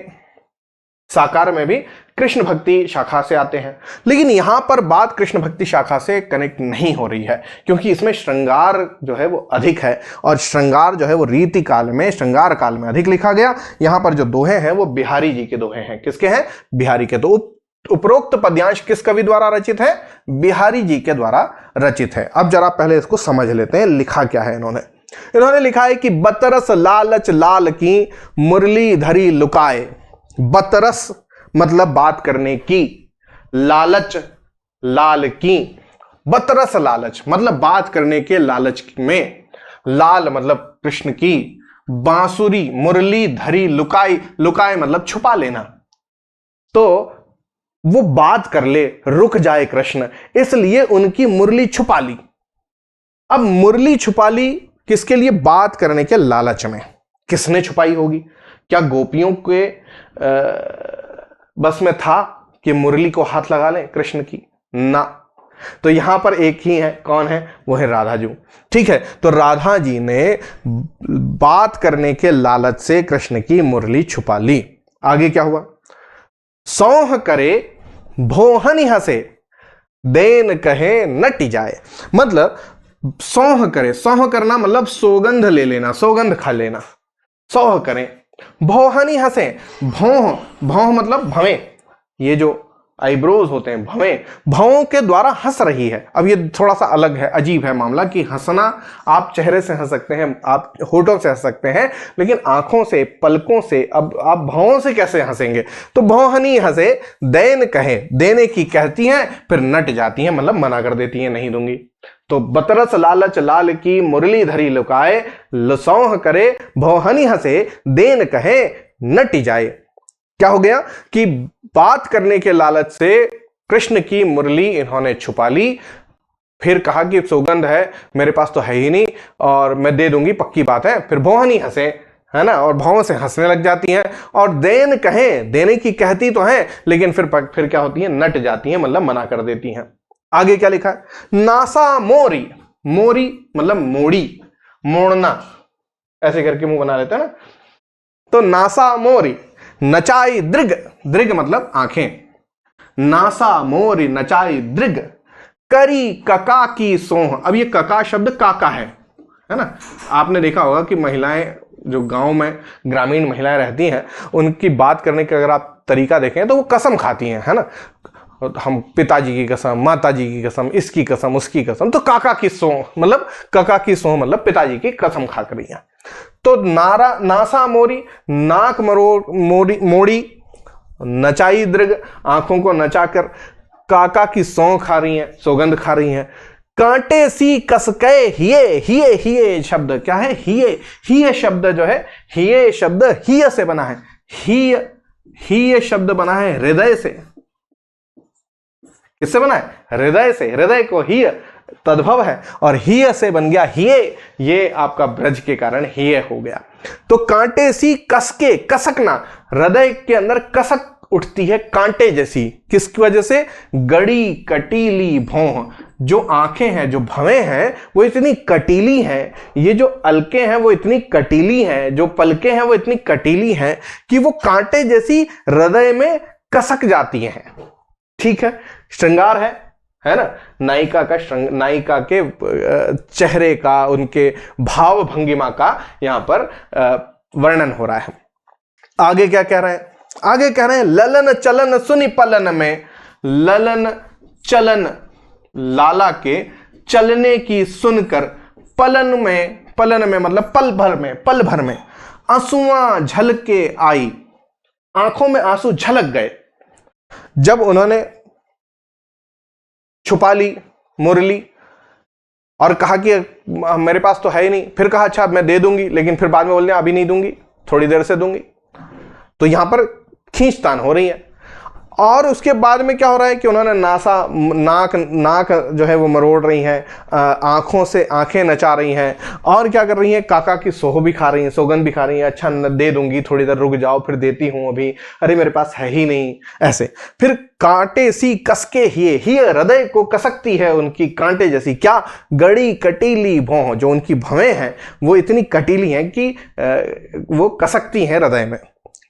साकार में भी कृष्ण भक्ति शाखा से आते हैं। लेकिन यहां पर बात कृष्ण भक्ति शाखा से कनेक्ट नहीं हो रही है, क्योंकि इसमें श्रृंगार जो है वो अधिक है, और श्रृंगार जो है वो रीति काल में, श्रृंगार काल में अधिक लिखा गया। यहां पर जो दोहे हैं वो बिहारी जी के दोहे हैं। किसके हैं? बिहारी के। तो उपरोक्त पद्यांश किस कवि द्वारा रचित है? बिहारी जी के द्वारा रचित है। अब जरा पहले इसको समझ लेते हैं, लिखा क्या है इन्होंने लिखा है कि बतरस लालच लाल की मुरली धरी लुकाए। बतरस मतलब बात करने की, लालच लाल की, बतरस लालच मतलब बात करने के लालच में, लाल मतलब कृष्ण की, बांसुरी मुरली धरी लुकाई, लुकाए मतलब छुपा लेना। तो वो बात कर ले, रुक जाए कृष्ण, इसलिए उनकी मुरली छुपा ली। अब मुरली छुपा ली किसके लिए? बात करने के लालच में। किसने छुपाई होगी? क्या गोपियों के बस में था कि मुरली को हाथ लगा लें कृष्ण की? ना। तो यहां पर एक ही है, कौन है? वो है राधा जी। ठीक है, तो राधा जी ने बात करने के लालच से कृष्ण की मुरली छुपा ली। आगे क्या हुआ? सौह करे भोहनि हंसे, देन कहे नटी जाए। मतलब सौह करे, सौह करना मतलब सौगंध ले लेना, सौगंध खा लेना। सौह करें, भोहनि हंसे, भौह, भौह मतलब भवें, ये जो आईब्रोज होते हैं भवें, भवों के द्वारा हंस रही है। अब ये थोड़ा सा अलग है, अजीब है मामला कि हंसना आप चेहरे से हंस सकते हैं, आप होठों से हंस सकते हैं, लेकिन आंखों से, पलकों से अब आप भवों से कैसे हंसेंगे? तो भौहनी हंसे, देन कहे, देने की कहती हैं, फिर नट जाती हैं, मतलब मना कर देती हैं, नहीं दूंगी। तो बतरस लालच लाल की मुरली धरी लुकाए, लसौह करे भौहनी हंसे, देन कहे नटी जाए। क्या हो गया कि बात करने के लालच से कृष्ण की मुरली इन्होंने छुपा ली। फिर कहा कि सौगंध है मेरे पास तो है ही नहीं और मैं दे दूंगी, पक्की बात है। फिर भौहनी हंसे, है ना, और भावों से हंसने लग जाती हैं। और देन कहें, देने की कहती तो है, लेकिन फिर क्या होती है? नट जाती हैं, मतलब मना कर देती हैं। आगे क्या लिखा है? नासा मोरी, मोरी मतलब मोड़ी, मोड़ना, ऐसे करके मुंह बना लेते हैं ना। तो नासा मोरी नचाई दृग, दृग मतलब आंखें, नासा मोरी नचाई दृग, करी कका की सोह। अब ये कका शब्द काका है ना। आपने देखा होगा कि महिलाएं जो गांव में ग्रामीण महिलाएं रहती हैं, उनकी बात करने का अगर आप तरीका देखें तो वो कसम खाती हैं, है ना। हम पिताजी की कसम, माताजी की कसम, इसकी कसम, उसकी कसम। तो काका की सोह मतलब, काका की सोह मतलब पिताजी की कसम खा कर रही हैं। तो नासा मोरी, नाक मोड़ी, मोड़ी, नचाई दृग, आंखों को नचाकर काका की सौं खा रही हैं, सौगंध खा रही हैं। कांटे सी कसके हिये, हिये, हिये शब्द क्या है? हिये, हिये शब्द जो है, हिये शब्द हिय से बना है। हिय, हिय शब्द बना है हृदय से। किससे बना है? हृदय से। हृदय को हिय तद्भव है, और हिय से बन गया हिये। ये आपका ब्रज के कारण हिय हो गया। तो कांटे सी कसके, कसकना, हृदय के अंदर कसक उठती है कांटे जैसी। किसकी वजह से? गड़ी कटीली भौं। जो आंखें हैं, जो भवें हैं, वो इतनी कटीली हैं, ये जो अलकें हैं वो इतनी कटीली हैं, जो पलकें हैं वो इतनी कटीली हैं कि वो कांटे जैसी हृदय में कसक जाती हैं। ठीक है, श्रृंगार है ना, नायिका का नायिका के चेहरे का, उनके भाव भंगिमा का यहां पर वर्णन हो रहा है। आगे क्या कह रहे हैं? आगे कह रहे हैं ललन चलन सुनि पलन में। ललन चलन, लाला के चलने की सुनकर, पलन में मतलब पल भर में आंसुआ झलके आई, आंखों में आंसू झलक गए। जब उन्होंने छुपा ली मुरली और कहा कि मेरे पास तो है ही नहीं, फिर कहा अच्छा मैं दे दूंगी, लेकिन फिर बाद में बोलने अभी नहीं दूंगी, थोड़ी देर से दूंगी। तो यहां पर खींचतान हो रही है। और उसके बाद में क्या हो रहा है कि उन्होंने नाक जो है वो मरोड़ रही हैं, आंखों से आंखें नचा रही हैं, और क्या कर रही हैं, काका की सोह भी खा रही हैं, सौगंध भी खा रही हैं, अच्छा दे दूंगी, थोड़ी देर रुक जाओ, फिर देती हूं, अभी अरे मेरे पास है ही नहीं, ऐसे। फिर कांटे सी कसके ही हृदय को कसकती है उनकी कांटे जैसी। क्या? गड़ी कटीली भौं। जो उनकी भवें हैं वो इतनी कटीली हैं कि वो कसकती हैं हृदय में।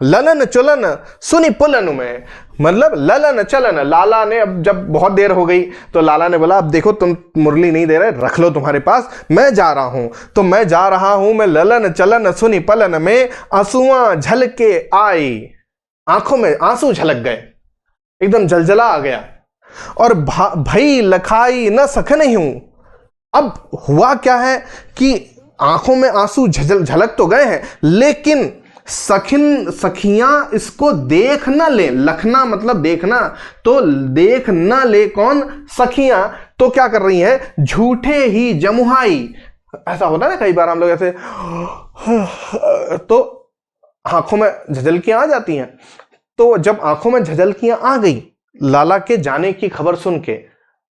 ललन चलन सुनि पुलन में, मतलब ललन चलन, लाला ने, अब जब बहुत देर हो गई तो लाला ने बोला अब देखो तुम मुरली नहीं दे रहे, रख लो तुम्हारे पास, मैं जा रहा हूं। तो मैं जा रहा हूं, मैं ललन चलन सुनि पलन में आंसुआ झलके आई, आंखों में आंसू झलक गए, एकदम जलजला आ गया। और भई लखाई न सकने हूं। अब हुआ क्या है कि आंखों में आंसू झलक तो गए हैं, लेकिन सखियां इसको देख ना ले। लखना मतलब देखना, तो देख ना ले कौन? सखियां। तो क्या कर रही हैं? झूठे ही जमुहाई। ऐसा होता है ना कई बार हम लोग ऐसे, तो आंखों में झलकियां आ जाती हैं। तो जब आंखों में झलकियां आ गई लाला के जाने की खबर सुन के,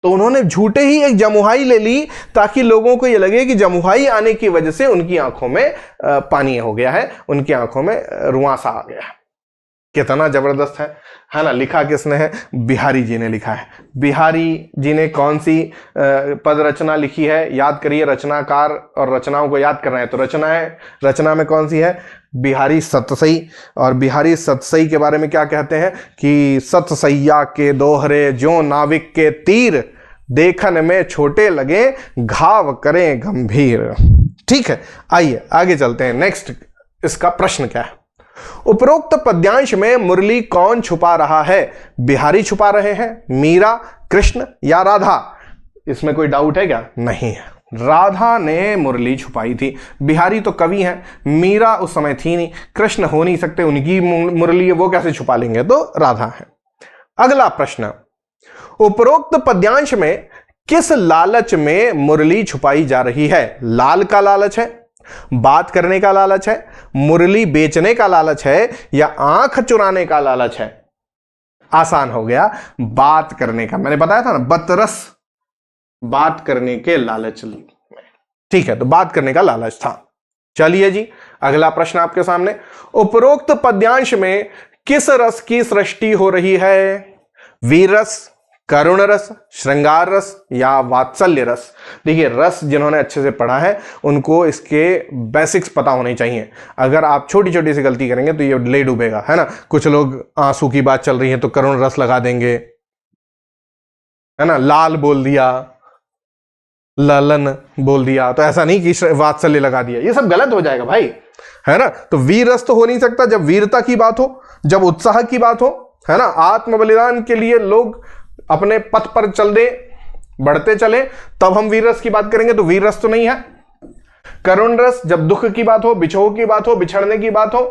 तो उन्होंने झूठे ही एक जमुहाई ले ली, ताकि लोगों को यह लगे कि जमुहाई आने की वजह से उनकी आंखों में पानी हो गया है, उनकी आंखों में रुआंसा आ गया है। कितना जबरदस्त है ना। लिखा किसने है? बिहारी जी ने लिखा है। बिहारी जी ने कौन सी पद रचना लिखी है? याद करिए, रचनाकार और रचनाओं को याद करना है तो रचना है, रचना में कौन सी है? बिहारी सतसई। और बिहारी सतसई के बारे में क्या कहते हैं कि सतसैया के दोहरे ज्यों नाविक के तीर, देखन में छोटे लगे घाव करें गंभीर। ठीक है, आइए आगे चलते हैं। नेक्स्ट इसका प्रश्न क्या है? उपरोक्त पद्यांश में मुरली कौन छुपा रहा है? बिहारी छुपा रहे हैं, मीरा, कृष्ण या राधा? इसमें कोई डाउट है क्या? नहीं है, राधा ने मुरली छुपाई थी। बिहारी तो कवि हैं, मीरा उस समय थी नहीं, कृष्ण हो नहीं सकते, उनकी मुरली है, वो कैसे छुपा लेंगे? तो राधा है। अगला प्रश्न, उपरोक्त पद्यांश में किस लालच में मुरली छुपाई जा रही है? लाल का लालच है, बात करने का लालच है, मुरली बेचने का लालच है, या आंख चुराने का लालच है? आसान हो गया, बात करने का। मैंने बताया था ना, बतरस बात करने के लालच में। ठीक है, तो बात करने का लालच था। चलिए जी, अगला प्रश्न आपके सामने। उपरोक्त पद्यांश में किस रस की सृष्टि हो रही है? वीर रस, करुण रस, श्रृंगार रस या वात्सल्य रस? देखिए, रस जिन्होंने अच्छे से पढ़ा है उनको इसके बेसिक्स पता होने चाहिए। अगर आप छोटी छोटी सी गलती करेंगे तो ये ले डूबेगा, है ना। कुछ लोग आंसू की बात चल रही है तो करुण रस लगा देंगे, है ना, लाल बोल दिया, ललन बोल दिया, तो ऐसा नहीं कि वात्सल्य लगा दिया, ये सब गलत हो जाएगा भाई, है ना। तो वीर रस तो हो नहीं सकता जब वीरता की बात हो, जब उत्साह की बात हो, है ना, आत्म बलिदान के लिए लोग अपने पथ पर चल दे, बढ़ते चले, तब हम वीर रस की बात करेंगे, तो वीर रस तो नहीं है। करुण रस जब दुख की बात हो, बिछोह की बात हो, बिछड़ने की बात हो,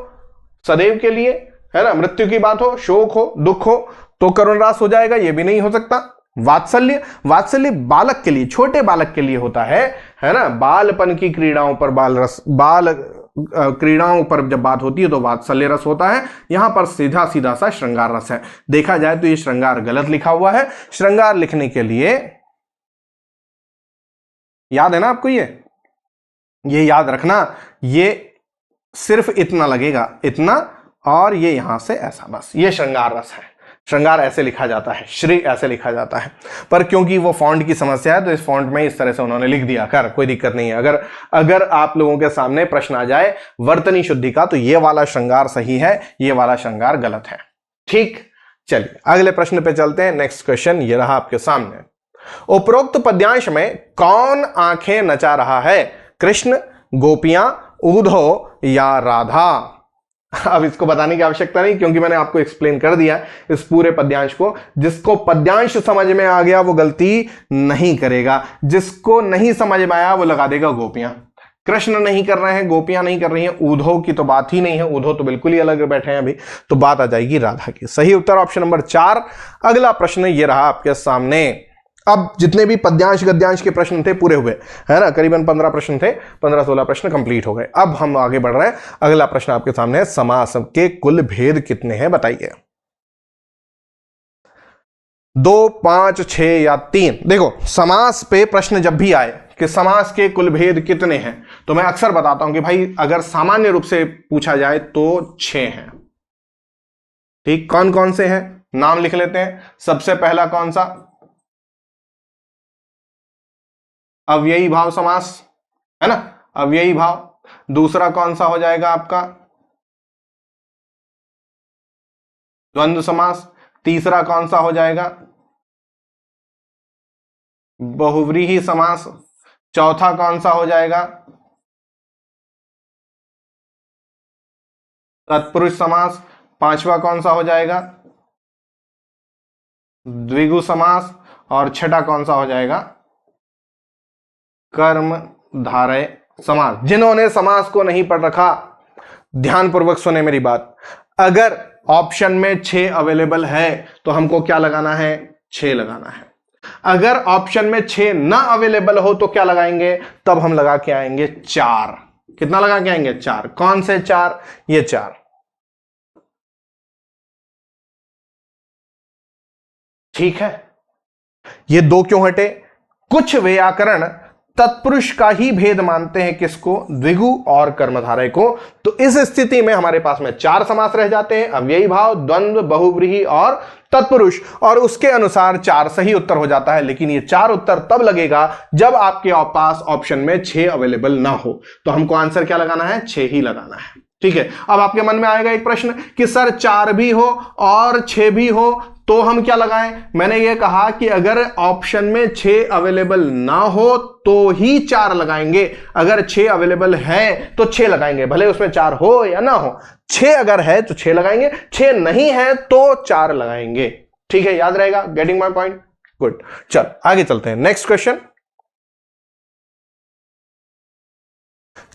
सदैव के लिए, है ना, मृत्यु की बात हो, शोक हो, दुख हो, तो करुण रस हो जाएगा, ये भी नहीं हो सकता। वात्सल्य, वात्सल्य बालक के लिए, छोटे बालक के लिए होता है ना, बालपन की क्रीड़ाओं पर बाल रस, बाल क्रीड़ाओं पर जब बात होती है तो वात्सल्य रस होता है। यहां पर सीधा सीधा सा श्रृंगार रस है। देखा जाए तो ये श्रृंगार गलत लिखा हुआ है। श्रृंगार लिखने के लिए याद है ना आपको, ये याद रखना, ये सिर्फ इतना लगेगा, इतना और ये यहां से ऐसा, बस ये श्रृंगार रस है। श्रृंगार ऐसे लिखा जाता है, श्री ऐसे लिखा जाता है, पर क्योंकि वो फॉन्ट की समस्या है तो इस फॉन्ट में इस तरह से उन्होंने लिख दिया। कर कोई दिक्कत नहीं है। अगर आप लोगों के सामने प्रश्न आ जाए वर्तनी शुद्धि का तो ये वाला श्रृंगार सही है, ये वाला श्रृंगार गलत है। ठीक, चलिए अगले प्रश्न पे चलते हैं। नेक्स्ट क्वेश्चन ये रहा आपके सामने। उपरोक्त पद्यांश में कौन आंखें नचा रहा है? कृष्ण, गोपियां, उद्धव या राधा? अब इसको बताने की आवश्यकता नहीं क्योंकि मैंने आपको एक्सप्लेन कर दिया इस पूरे पद्यांश को। जिसको पद्यांश समझ में आ गया वो गलती नहीं करेगा, जिसको नहीं समझ में आया वो लगा देगा गोपियां। कृष्ण नहीं कर रहे हैं, गोपियां नहीं कर रही हैं, उद्धव की तो बात ही नहीं है, उद्धव तो बिल्कुल ही अलग बैठे हैं अभी, तो बात आ जाएगी राधा की। सही उत्तर ऑप्शन नंबर 4। अगला प्रश्न ये रहा आपके सामने। अब जितने भी पद्यांश गद्यांश के प्रश्न थे पूरे हुए, है ना, करीबन 15 प्रश्न थे, 15-16 प्रश्न कंप्लीट हो गए। अब हम आगे बढ़ रहे हैं। अगला प्रश्न आपके सामने है, समास के कुल भेद कितने हैं बताइए। 2, 5, 6 या 3? देखो, समास पे प्रश्न जब भी आए कि समास के कुल भेद कितने हैं तो मैं अक्सर बताता हूं कि भाई अगर सामान्य रूप से पूछा जाए तो 6 हैं। ठीक, कौन कौन से हैं नाम लिख लेते हैं। सबसे पहला कौन सा? अव्ययी भाव समास, है ना, अव्ययी भाव। दूसरा कौन सा हो जाएगा आपका? द्वंद्व समास। तीसरा कौन सा हो जाएगा? बहुव्रीहि समास। चौथा कौन सा हो जाएगा? तत्पुरुष समास। पांचवा कौन सा हो जाएगा? द्विगु समास। और छठा कौन सा हो जाएगा? कर्म धारय समास। जिन्होंने समास को नहीं पढ़ रखा ध्यानपूर्वक सुने मेरी बात। अगर ऑप्शन में 6 अवेलेबल है तो हमको क्या लगाना है? 6 लगाना है। अगर ऑप्शन में 6 ना अवेलेबल हो तो क्या लगाएंगे? तब हम लगा के आएंगे 4। कितना लगा के आएंगे? 4। कौन से 4? ये 4। ठीक है, ये 2 क्यों हटे? कुछ व्याकरण तत्पुरुष का ही भेद मानते हैं, किसको? द्विगु और कर्मधारय को। तो इस स्थिति में हमारे पास में 4 समास रह जाते हैं, अव्ययी भाव, द्वंद्व, बहुव्रीहि और तत्पुरुष, और उसके अनुसार 4 सही उत्तर हो जाता है। लेकिन ये 4 उत्तर तब लगेगा जब आपके पास ऑप्शन में 6 अवेलेबल ना हो। तो हमको आंसर क्या लगाना है? 6 ही लगाना है। ठीक है, अब आपके मन में आएगा एक प्रश्न कि सर 4 भी हो और 6 भी हो तो हम क्या लगाएं? मैंने ये कहा कि अगर ऑप्शन में 6 अवेलेबल ना हो तो ही 4 लगाएंगे। अगर 6 अवेलेबल है तो 6 लगाएंगे, भले उसमें 4 हो या ना हो। 6 अगर है तो 6 लगाएंगे, 6 नहीं है तो 4 लगाएंगे। ठीक है, याद रहेगा? Getting my point? गुड। चल आगे चलते हैं। Next question.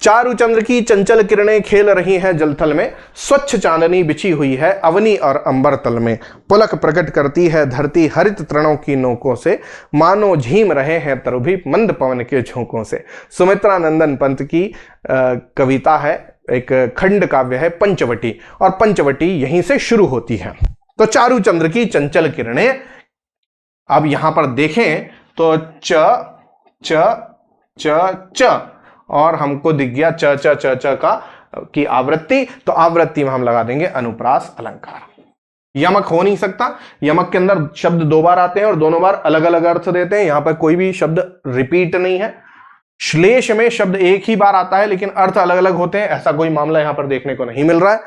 चारु चंद्र की चंचल किरणें खेल रही हैं जलथल में, स्वच्छ चांदनी बिछी हुई है अवनी और अंबर तल में, पुलक प्रकट करती है धरती हरित तृणों की नोकों से, मानो झीम रहे हैं तरुभी मंद पवन के झोंकों से। सुमित्रा नंदन पंत की कविता है, एक खंड काव्य है पंचवटी, और पंचवटी यहीं से शुरू होती है। तो चारु चंद्र की चंचल किरणें, अब यहां पर देखें तो च च च च और हमको दिख गया च च च च का की आवृत्ति, तो आवृत्ति में हम लगा देंगे अनुप्रास अलंकार। यमक हो नहीं सकता, यमक के अंदर शब्द 2 बार आते हैं और दोनों बार अलग अलग अर्थ देते हैं। यहां पर कोई भी शब्द रिपीट नहीं है। श्लेष में शब्द एक ही बार आता है लेकिन अर्थ अलग अलग होते हैं, ऐसा कोई मामला यहां पर देखने को नहीं मिल रहा है।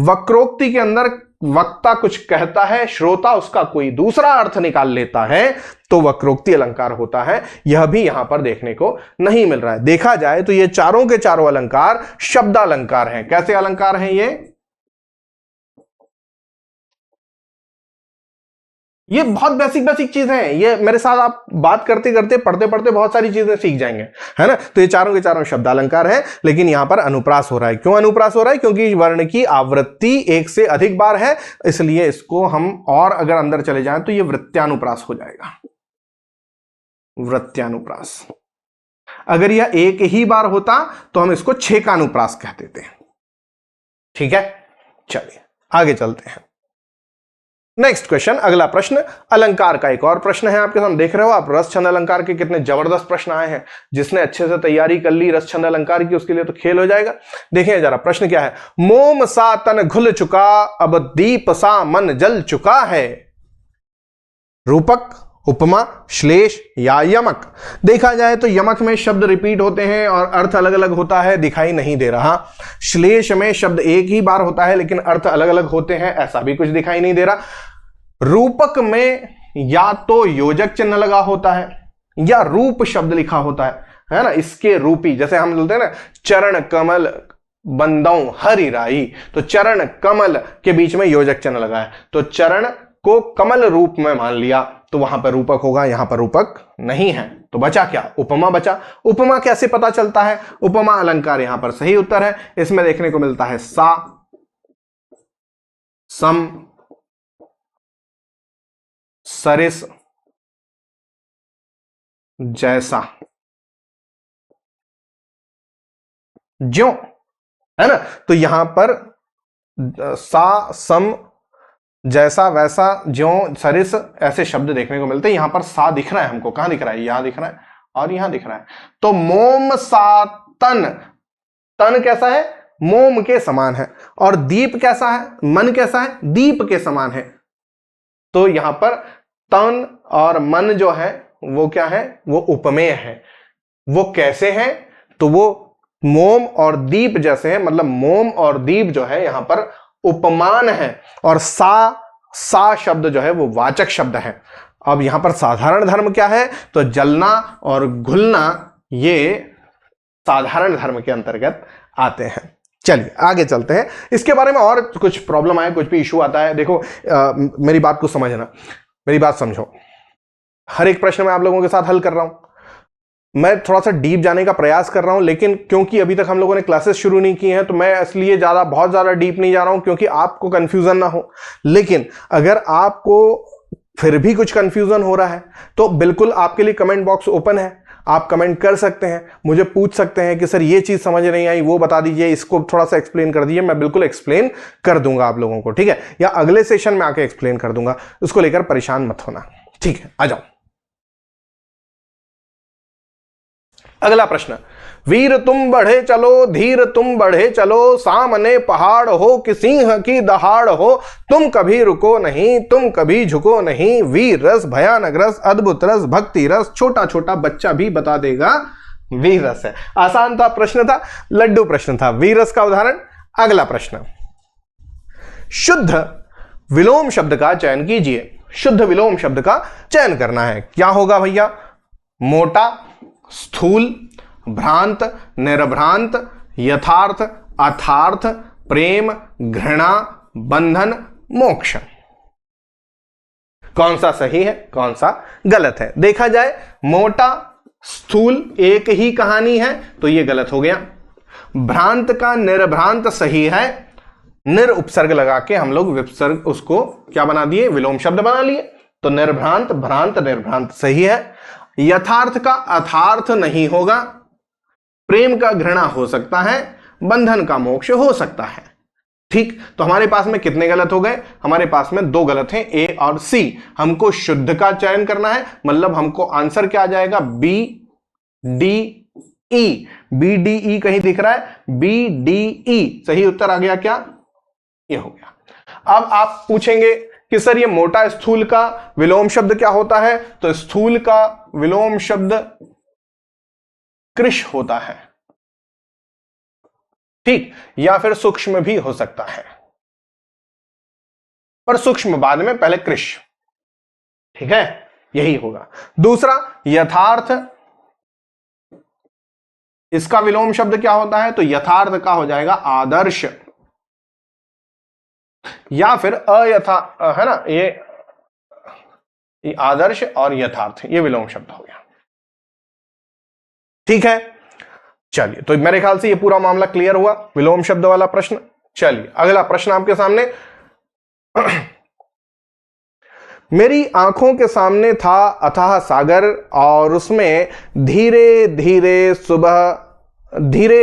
वक्रोक्ति के अंदर वक्ता कुछ कहता है, श्रोता उसका कोई दूसरा अर्थ निकाल लेता है, तो वक्रोक्ति अलंकार होता है। यह भी यहां पर देखने को नहीं मिल रहा है। देखा जाए तो ये चारों के चारों अलंकार शब्दालंकार हैं। कैसे अलंकार हैं ये बहुत बेसिक बेसिक चीजें हैं। ये मेरे साथ आप बात करते करते पढ़ते पढ़ते बहुत सारी चीजें सीख जाएंगे, है ना। तो ये चारों के चारों शब्दालंकार हैं, लेकिन यहां पर अनुप्रास हो रहा है। क्यों अनुप्रास हो रहा है? क्योंकि वर्ण की आवृत्ति एक से अधिक बार है, इसलिए इसको हम और अगर अंदर चले जाएं तो ये वृत्त्यानुप्रास हो जाएगा। वृत्त्यानुप्रास। अगर यह एक ही बार होता तो हम इसको 6 का अनुप्रास कह देते हैं। ठीक है, चलिए आगे चलते हैं। नेक्स्ट क्वेश्चन, अगला प्रश्न अलंकार का एक और प्रश्न है आपके सामने। देख रहे हो आप रस छंद अलंकार के कितने जबरदस्त प्रश्न आए हैं। जिसने अच्छे से तैयारी कर ली रस छंद अलंकार की उसके लिए तो खेल हो जाएगा। देखिए जरा प्रश्न क्या है। मोम सा तन घुल चुका, अब दीप सा मन जल चुका है। रूपक, उपमा, श्लेष या यमक। देखा जाए तो यमक में शब्द रिपीट होते हैं और अर्थ अलग अलग होता है, दिखाई नहीं दे रहा। श्लेष में शब्द एक ही बार होता है लेकिन अर्थ अलग अलग होते हैं, ऐसा भी कुछ दिखाई नहीं दे रहा। रूपक में या तो योजक चिन्ह लगा होता है या रूप शब्द लिखा होता है ना। इसके रूपी, जैसे हम बोलते हैं ना चरण कमल बंदौ हरि राई, तो चरण कमल के बीच में योजक चिन्ह लगा है, तो चरण को कमल रूप में मान लिया, तो वहां पर रूपक होगा, यहां पर रूपक नहीं है। तो बचा क्या? उपमा बचा। उपमा कैसे पता चलता है? उपमा अलंकार यहां पर सही उत्तर है। इसमें देखने को मिलता है सा, सम, सरिस, जैसा, ज्यों, है ना। तो यहां पर सा, सम, जैसा, वैसा, ज्यों, सरिस ऐसे शब्द देखने को मिलते हैं। यहां पर सा दिख रहा है हमको, कहां दिख रहा है? यहां दिख रहा है और यहां दिख रहा है। तो मोम सा तन, तन कैसा है? मोम के समान है। और दीप कैसा है? मन कैसा है? दीप के समान है। तो यहां पर तन और मन जो है वो क्या है? वो उपमेय है। वो कैसे हैं? तो वो मोम और दीप जैसे हैं, मतलब मोम और दीप जो है यहां पर उपमान है। और सा शब्द जो है वो वाचक शब्द है। अब यहां पर साधारण धर्म क्या है? तो जलना और घुलना ये साधारण धर्म के अंतर्गत आते हैं। चलिए आगे चलते हैं। इसके बारे में और कुछ प्रॉब्लम आए, कुछ भी इशू आता है, देखो मेरी बात को समझना, मेरी बात समझो। हर एक प्रश्न मैं आप लोगों के साथ हल कर रहा हूं। मैं थोड़ा सा डीप जाने का प्रयास कर रहा हूं, लेकिन क्योंकि अभी तक हम लोगों ने क्लासेस शुरू नहीं की हैं तो मैं इसलिए बहुत ज्यादा डीप नहीं जा रहा हूं, क्योंकि आपको कंफ्यूजन ना हो। लेकिन अगर आपको फिर भी कुछ कंफ्यूजन हो रहा है तो बिल्कुल आपके लिए कमेंट बॉक्स ओपन है। आप कमेंट कर सकते हैं, मुझे पूछ सकते हैं कि सर ये चीज समझ नहीं आई, वो बता दीजिए, इसको थोड़ा सा एक्सप्लेन कर दीजिए। मैं बिल्कुल एक्सप्लेन कर दूंगा आप लोगों को, ठीक है? या अगले सेशन में आके एक्सप्लेन कर दूंगा, उसको लेकर परेशान मत होना, ठीक है? आ जाओ अगला प्रश्न। वीर तुम बढ़े चलो, धीर तुम बढ़े चलो, सामने पहाड़ हो कि सिंह की दहाड़ हो, तुम कभी रुको नहीं, तुम कभी झुको नहीं, वीर रस, भयानक रस, अद्भुत रस, भक्ति रस, छोटा छोटा बच्चा भी बता देगा वीर रस है। आसान था प्रश्न, था लड्डू प्रश्न था, वीर रस का उदाहरण। अगला प्रश्न, शुद्ध विलोम शब्द का चयन कीजिए। शुद्ध विलोम शब्द का चयन करना है। क्या होगा भैया? मोटा, स्थूल, भ्रांत, निर्भ्रांत, यथार्थ, अथार्थ, प्रेम, घृणा, बंधन, मोक्ष। कौन सा सही है, कौन सा गलत है? देखा जाए मोटा, स्थूल एक ही कहानी है तो यह गलत हो गया। भ्रांत का निर्भ्रांत सही है, निर उपसर्ग लगा के हम लोग विपसर्ग उसको क्या बना दिए? विलोम शब्द बना लिए। तो निर्भ्रांत, भ्रांत, निर्भ्रांत सही है। यथार्थ का अथार्थ नहीं होगा। प्रेम का घृणा हो सकता है, बंधन का मोक्ष हो सकता है। ठीक, तो हमारे पास में कितने गलत हो गए? हमारे पास में 2 गलत हैं, ए और सी। हमको शुद्ध का चयन करना है, मतलब हमको आंसर क्या आ जाएगा? B D E. B D E कहीं दिख रहा है? बी डी ई सही उत्तर आ गया क्या? ये हो गया। अब आप पूछेंगे कि सर ये मोटा स्थूल का विलोम शब्द क्या होता है? तो स्थूल का विलोम शब्द कृश होता है, ठीक, या फिर सूक्ष्म भी हो सकता है, पर सूक्ष्म बाद में, पहले कृश, ठीक है? यही होगा। दूसरा यथार्थ, इसका विलोम शब्द क्या होता है? तो यथार्थ का हो जाएगा आदर्श, या फिर अयथा, है ना? ये आदर्श और यथार्थ, ये विलोम शब्द हो गया, ठीक है? चलिए, तो मेरे ख्याल से ये पूरा मामला क्लियर हुआ, विलोम शब्द वाला प्रश्न। चलिए अगला प्रश्न आपके सामने। मेरी आंखों के सामने था अथाह सागर और उसमें धीरे धीरे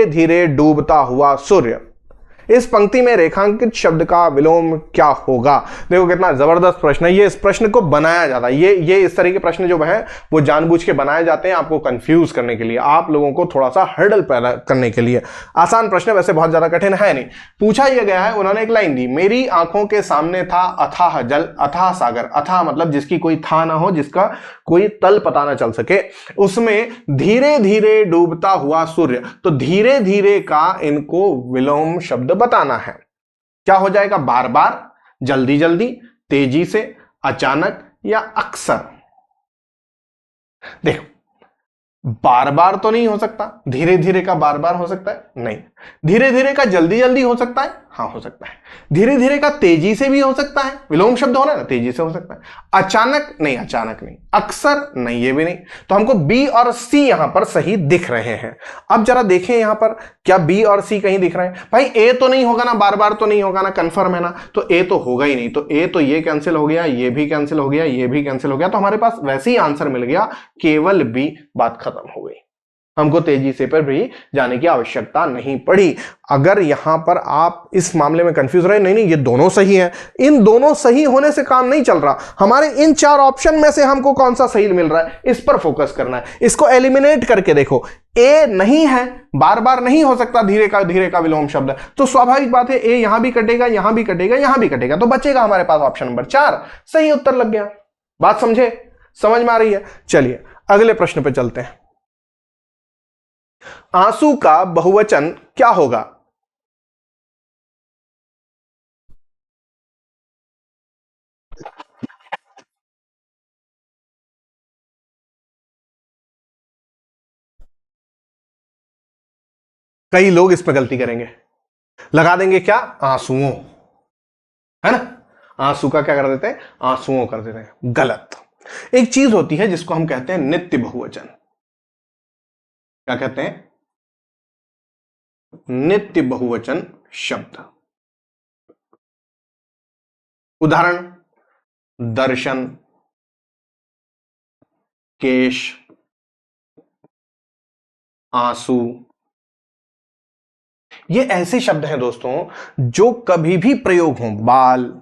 धीरे डूबता हुआ सूर्य। इस पंक्ति में रेखांकित शब्द का विलोम क्या होगा। देखो कितना जबरदस्त प्रश्न है ये। इस प्रश्न को बनाया जाता है, ये इस तरह के प्रश्न जो है वो जानबूझ के बनाए जाते हैं आपको कंफ्यूज करने के लिए, आप लोगों को थोड़ा सा हर्डल पैदा करने के लिए। आसान प्रश्न, वैसे बहुत ज्यादा कठिन है नहीं। पूछा यह गया है, उन्होंने एक लाइन दी, मेरी आंखों के सामने था अथाह जल, अथाह सागर। अथाह मतलब जिसकी कोई था ना हो, जिसका कोई तल पता ना चल सके, उसमें धीरे धीरे डूबता हुआ सूर्य। तो धीरे धीरे का इनको विलोम शब्द बताना है। क्या हो जाएगा? बार बार, जल्दी जल्दी, तेजी से, अचानक या अक्सर। देखो बार बार तो नहीं हो सकता, धीरे धीरे का बार बार हो सकता है? नहीं। धीरे धीरे का जल्दी जल्दी हो सकता है? हाँ हो सकता है। धीरे धीरे का तेजी से भी हो सकता है, विलोम शब्द हो रहा है ना, तेजी से हो सकता है। अचानक नहीं, अचानक नहीं। अक्सर नहीं, ये भी नहीं। तो हमको बी और सी यहां पर सही दिख रहे हैं। अब जरा देखें यहां पर, क्या बी और सी कहीं दिख रहे हैं? भाई ए तो नहीं होगा ना, बार बार तो नहीं होगा ना, कंफर्म है ना, तो ए तो होगा ही नहीं। तो ए तो ये कैंसिल हो गया, ये भी कैंसिल हो गया, ये भी कैंसिल हो गया। तो हमारे पास वैसे ही आंसर मिल गया, केवल बी। बात खत्म हो गई, हमको तेजी से पर भी जाने की आवश्यकता नहीं पड़ी। अगर यहां पर आप इस मामले में कंफ्यूज रहे, नहीं ये दोनों सही है, इन दोनों सही होने से काम नहीं चल रहा, हमारे इन चार ऑप्शन में से हमको कौन सा सही मिल रहा है, इस पर फोकस करना है। इसको एलिमिनेट करके देखो, ए नहीं है, बार बार नहीं हो सकता धीरे का विलोम शब्द, तो स्वाभाविक बात है ए यहां भी कटेगा, यहां भी कटेगा, यहां भी कटेगा, तो बचेगा हमारे पास ऑप्शन नंबर 4। सही उत्तर लग गया। बात समझे, समझ में आ रही है? चलिए अगले प्रश्न पे चलते हैं। आंसू का बहुवचन क्या होगा? कई लोग इस पर गलती करेंगे, लगा देंगे क्या? आंसुओं, है ना, आंसू का क्या कर देते हैं? आंसुओं कर देते हैं। गलत। एक चीज होती है जिसको हम कहते हैं नित्य बहुवचन। क्या कहते हैं? नित्य बहुवचन शब्द। उदाहरण, दर्शन, केश, आंसू। ये ऐसे शब्द हैं दोस्तों जो कभी भी प्रयोग हो, बाल,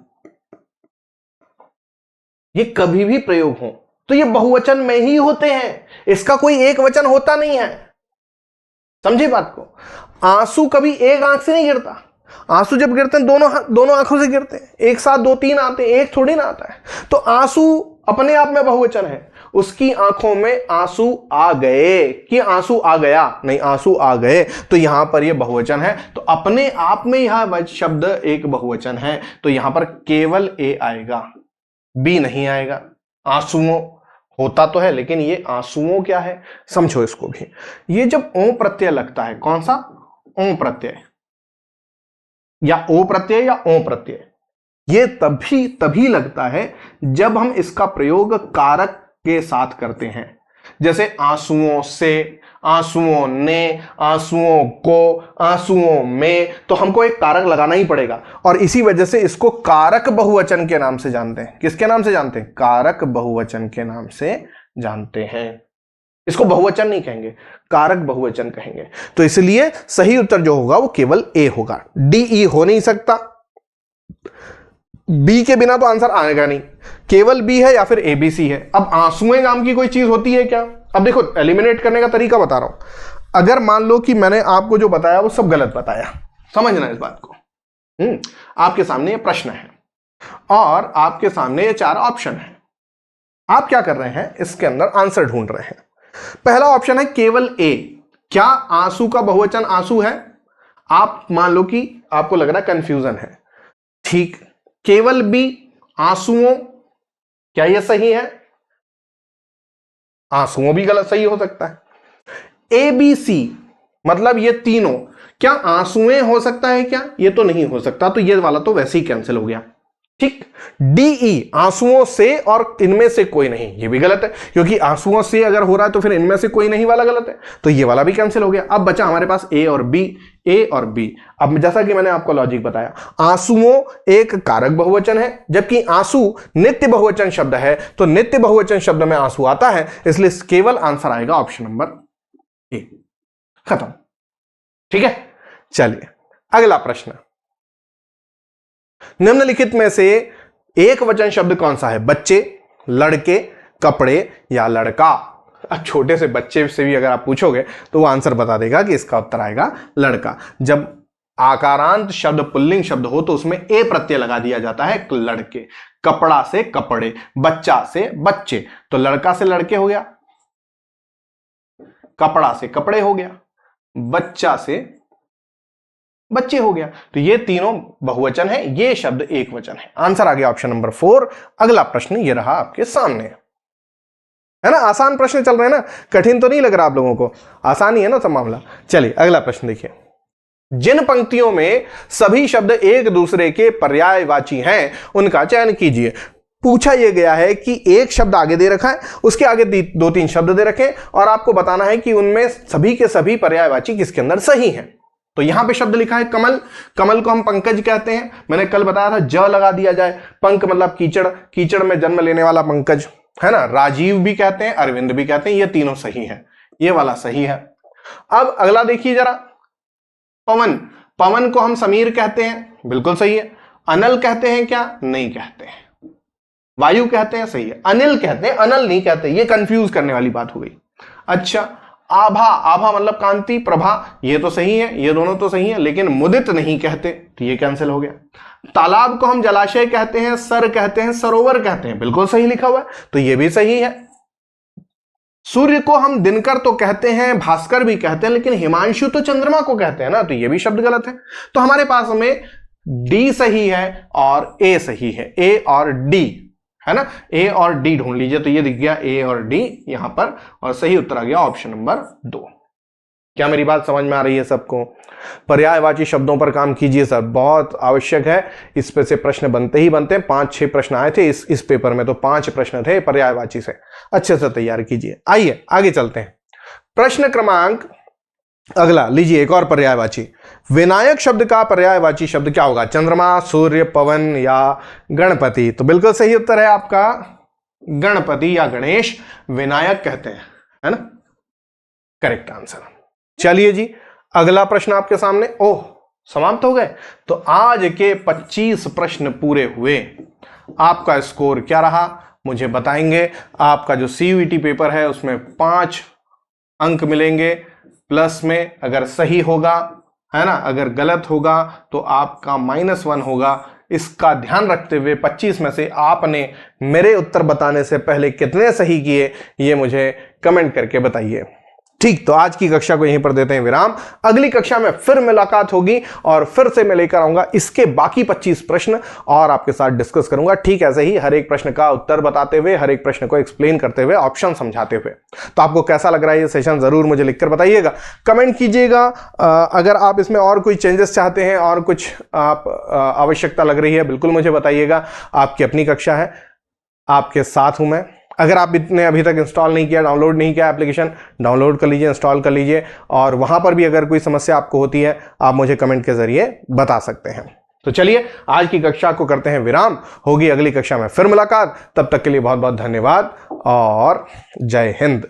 ये कभी भी प्रयोग हो तो ये बहुवचन में ही होते हैं, इसका कोई एक वचन होता नहीं है। समझे बात को? आंसू कभी एक आंख से नहीं गिरता, आंसू जब गिरते हैं दोनों आंखों से गिरते हैं, एक साथ 2-3 आते हैं, एक थोड़ी ना आता है। तो आंसू अपने आप में बहुवचन है, उसकी आंखों में आंसू आ गए, कि आंसू आ गया नहीं, आंसू आ गए, तो यहां पर यह बहुवचन है। तो अपने आप में यह शब्द एक बहुवचन है, तो यहां पर केवल ए आएगा, बी नहीं आएगा। आंसुओं होता तो है, लेकिन ये आंसुओं क्या है, समझो इसको भी। ये जब ओ प्रत्यय लगता है, कौन सा? ओ प्रत्यय, या ओ प्रत्यय या ओ प्रत्यय, ये तभी लगता है जब हम इसका प्रयोग कारक के साथ करते हैं। जैसे आंसुओं से, आंसुओं ने, आंसुओं को, आंसुओं में, तो हमको एक कारक लगाना ही पड़ेगा। और इसी वजह से इसको कारक बहुवचन के नाम से जानते हैं। किसके नाम से जानते हैं? कारक बहुवचन के नाम से जानते हैं। इसको बहुवचन नहीं कहेंगे, कारक बहुवचन कहेंगे। तो इसलिए सही उत्तर जो होगा वो केवल ए होगा, डी ई हो नहीं सकता। बी के बिना तो आंसर आएगा नहीं, केवल बी है या फिर एबीसी है। अब आंसुएं नाम की कोई चीज होती है क्या? अब देखो एलिमिनेट करने का तरीका बता रहा हूं। अगर मान लो कि मैंने आपको जो बताया वो सब गलत बताया, समझना इस बात को। आपके सामने ये प्रश्न है और आपके सामने ये 4 ऑप्शन है। आप क्या कर रहे हैं? इसके अंदर आंसर ढूंढ रहे हैं। पहला ऑप्शन है केवल ए। क्या आंसू का बहुवचन आंसू है? आप मान लो कि आपको लग रहा है कंफ्यूजन है, ठीक। केवल बी, आंसुओं, क्या यह सही है? आंसुओं भी गलत सही हो सकता है। ए बी सी मतलब ये तीनों, क्या आंसुएं हो सकता है क्या? ये तो नहीं हो सकता, तो ये वाला तो वैसे ही कैंसिल हो गया, ठीक। डी आंसुओं से और इनमें से कोई नहीं, ये भी गलत है, क्योंकि आंसुओं से अगर हो रहा है तो फिर इनमें से कोई नहीं वाला गलत है, तो ये वाला भी कैंसिल हो गया। अब बचा हमारे पास ए और बी, ए और बी। अब जैसा कि मैंने आपको लॉजिक बताया, आंसुओं एक कारक बहुवचन है, जबकि आंसू नित्य बहुवचन शब्द है, तो नित्य बहुवचन शब्द में आंसू आता है, इसलिए केवल आंसर आएगा ऑप्शन नंबर ए। खत्म, ठीक है। चलिए अगला प्रश्न, निम्नलिखित में से एक वचन शब्द कौन सा है? बच्चे, लड़के, कपड़े या लड़का। अब छोटे से बच्चे से भी अगर आप पूछोगे तो वो आंसर बता देगा कि इसका उत्तर आएगा लड़का। जब आकारांत शब्द पुल्लिंग शब्द हो तो उसमें ए प्रत्यय लगा दिया जाता है, लड़के। कपड़ा से कपड़े, बच्चा से बच्चे, तो लड़का से लड़के हो गया, कपड़ा से कपड़े हो गया, बच्चा से बच्चे हो गया। तो ये तीनों बहुवचन है, ये शब्द एक वचन है। आंसर आ गया ऑप्शन नंबर 4। अगला प्रश्न ये रहा आपके सामने, है ना। आसान प्रश्न चल रहे हैं ना, कठिन तो नहीं लग रहा आप लोगों को? आसानी है ना सब मामला। चलिए अगला प्रश्न देखिए। जिन पंक्तियों में सभी शब्द एक दूसरे के पर्यायवाची हैं उनका चयन कीजिए। पूछा यह गया है कि एक शब्द आगे दे रखा है, उसके आगे 2-3 शब्द दे रखे और आपको बताना है कि उनमें सभी के सभी पर्यायवाची किसके अंदर सही हैं। तो यहां पे शब्द लिखा है कमल, कमल को हम पंकज कहते हैं। मैंने कल बताया था ज लगा दिया जाए, पंक मतलब कीचड़, कीचड़ में जन्म लेने वाला पंकज, है ना। राजीव भी कहते हैं, अरविंद भी कहते हैं, ये तीनों सही है, ये वाला सही है। अब अगला देखिए जरा, पवन, पवन को हम समीर कहते हैं, बिल्कुल सही है। अनल कहते हैं क्या? नहीं कहते हैं। वायु कहते हैं, सही है। अनिल कहते हैं, अनल नहीं कहते, ये कंफ्यूज करने वाली बात हो गई। अच्छा, आभा, आभा मतलब कांति, प्रभा, ये तो सही है, ये दोनों तो सही है, लेकिन मुदित नहीं कहते, तो ये कैंसिल हो गया। तालाब को हम जलाशय कहते हैं, सर कहते हैं, सरोवर कहते हैं, बिल्कुल सही लिखा हुआ है, तो ये भी सही है। सूर्य को हम दिनकर तो कहते हैं, भास्कर भी कहते हैं, लेकिन हिमांशु तो चंद्रमा को कहते हैं ना, तो ये भी शब्द गलत है। तो हमारे पास में डी सही है और ए सही है, ए और डी, है ना। ए और डी ढूंढ लीजिए, तो ये दिख गया ए और डी यहां पर, और सही उत्तर आ गया ऑप्शन नंबर 2। क्या मेरी बात समझ में आ रही है सबको? पर्यायवाची शब्दों पर काम कीजिए सर, बहुत आवश्यक है। इस पे से प्रश्न बनते ही बनते हैं। 5-6 प्रश्न आए थे इस पेपर में, तो 5 प्रश्न थे पर्यायवाची से, अच्छे से तैयार कीजिए। आइए आगे चलते हैं। प्रश्न क्रमांक अगला लीजिए, एक और पर्यायवाची। विनायक शब्द का पर्यायवाची शब्द क्या होगा? चंद्रमा, सूर्य, पवन या गणपति? तो बिल्कुल सही उत्तर है आपका गणपति या गणेश, विनायक कहते हैं, है ना, करेक्ट आंसर। चलिए जी अगला प्रश्न आपके सामने। ओह, समाप्त हो गए? तो आज के 25 प्रश्न पूरे हुए। आपका स्कोर क्या रहा मुझे बताएंगे। आपका जो CUET पेपर है उसमें 5 अंक मिलेंगे प्लस में, अगर सही होगा, है ना, अगर गलत होगा तो आपका -1 होगा। इसका ध्यान रखते हुए 25 में से आपने मेरे उत्तर बताने से पहले कितने सही किए ये मुझे कमेंट करके बताइए। ठीक, तो आज की कक्षा को यहीं पर देते हैं विराम। अगली कक्षा में फिर मुलाकात होगी और फिर से मैं लेकर आऊंगा इसके बाकी 25 प्रश्न और आपके साथ डिस्कस करूंगा। ठीक ऐसे ही हर एक प्रश्न का उत्तर बताते हुए, हर एक प्रश्न को एक्सप्लेन करते हुए, ऑप्शन समझाते हुए। तो आपको कैसा लग रहा है ये सेशन, जरूर मुझे लिखकर बताइएगा, कमेंट कीजिएगा। अगर आप इसमें और कोई चेंजेस चाहते हैं और कुछ आप आवश्यकता लग रही है, बिल्कुल मुझे बताइएगा। आपकी अपनी कक्षा है, आपके साथ हूं मैं। अगर आप इतने अभी तक इंस्टॉल नहीं किया, डाउनलोड नहीं किया एप्लीकेशन, डाउनलोड कर लीजिए, इंस्टॉल कर लीजिए, और वहां पर भी अगर कोई समस्या आपको होती है आप मुझे कमेंट के जरिए बता सकते हैं। तो चलिए आज की कक्षा को करते हैं विराम, होगी अगली कक्षा में फिर मुलाकात। तब तक के लिए बहुत बहुत धन्यवाद और जय हिंद।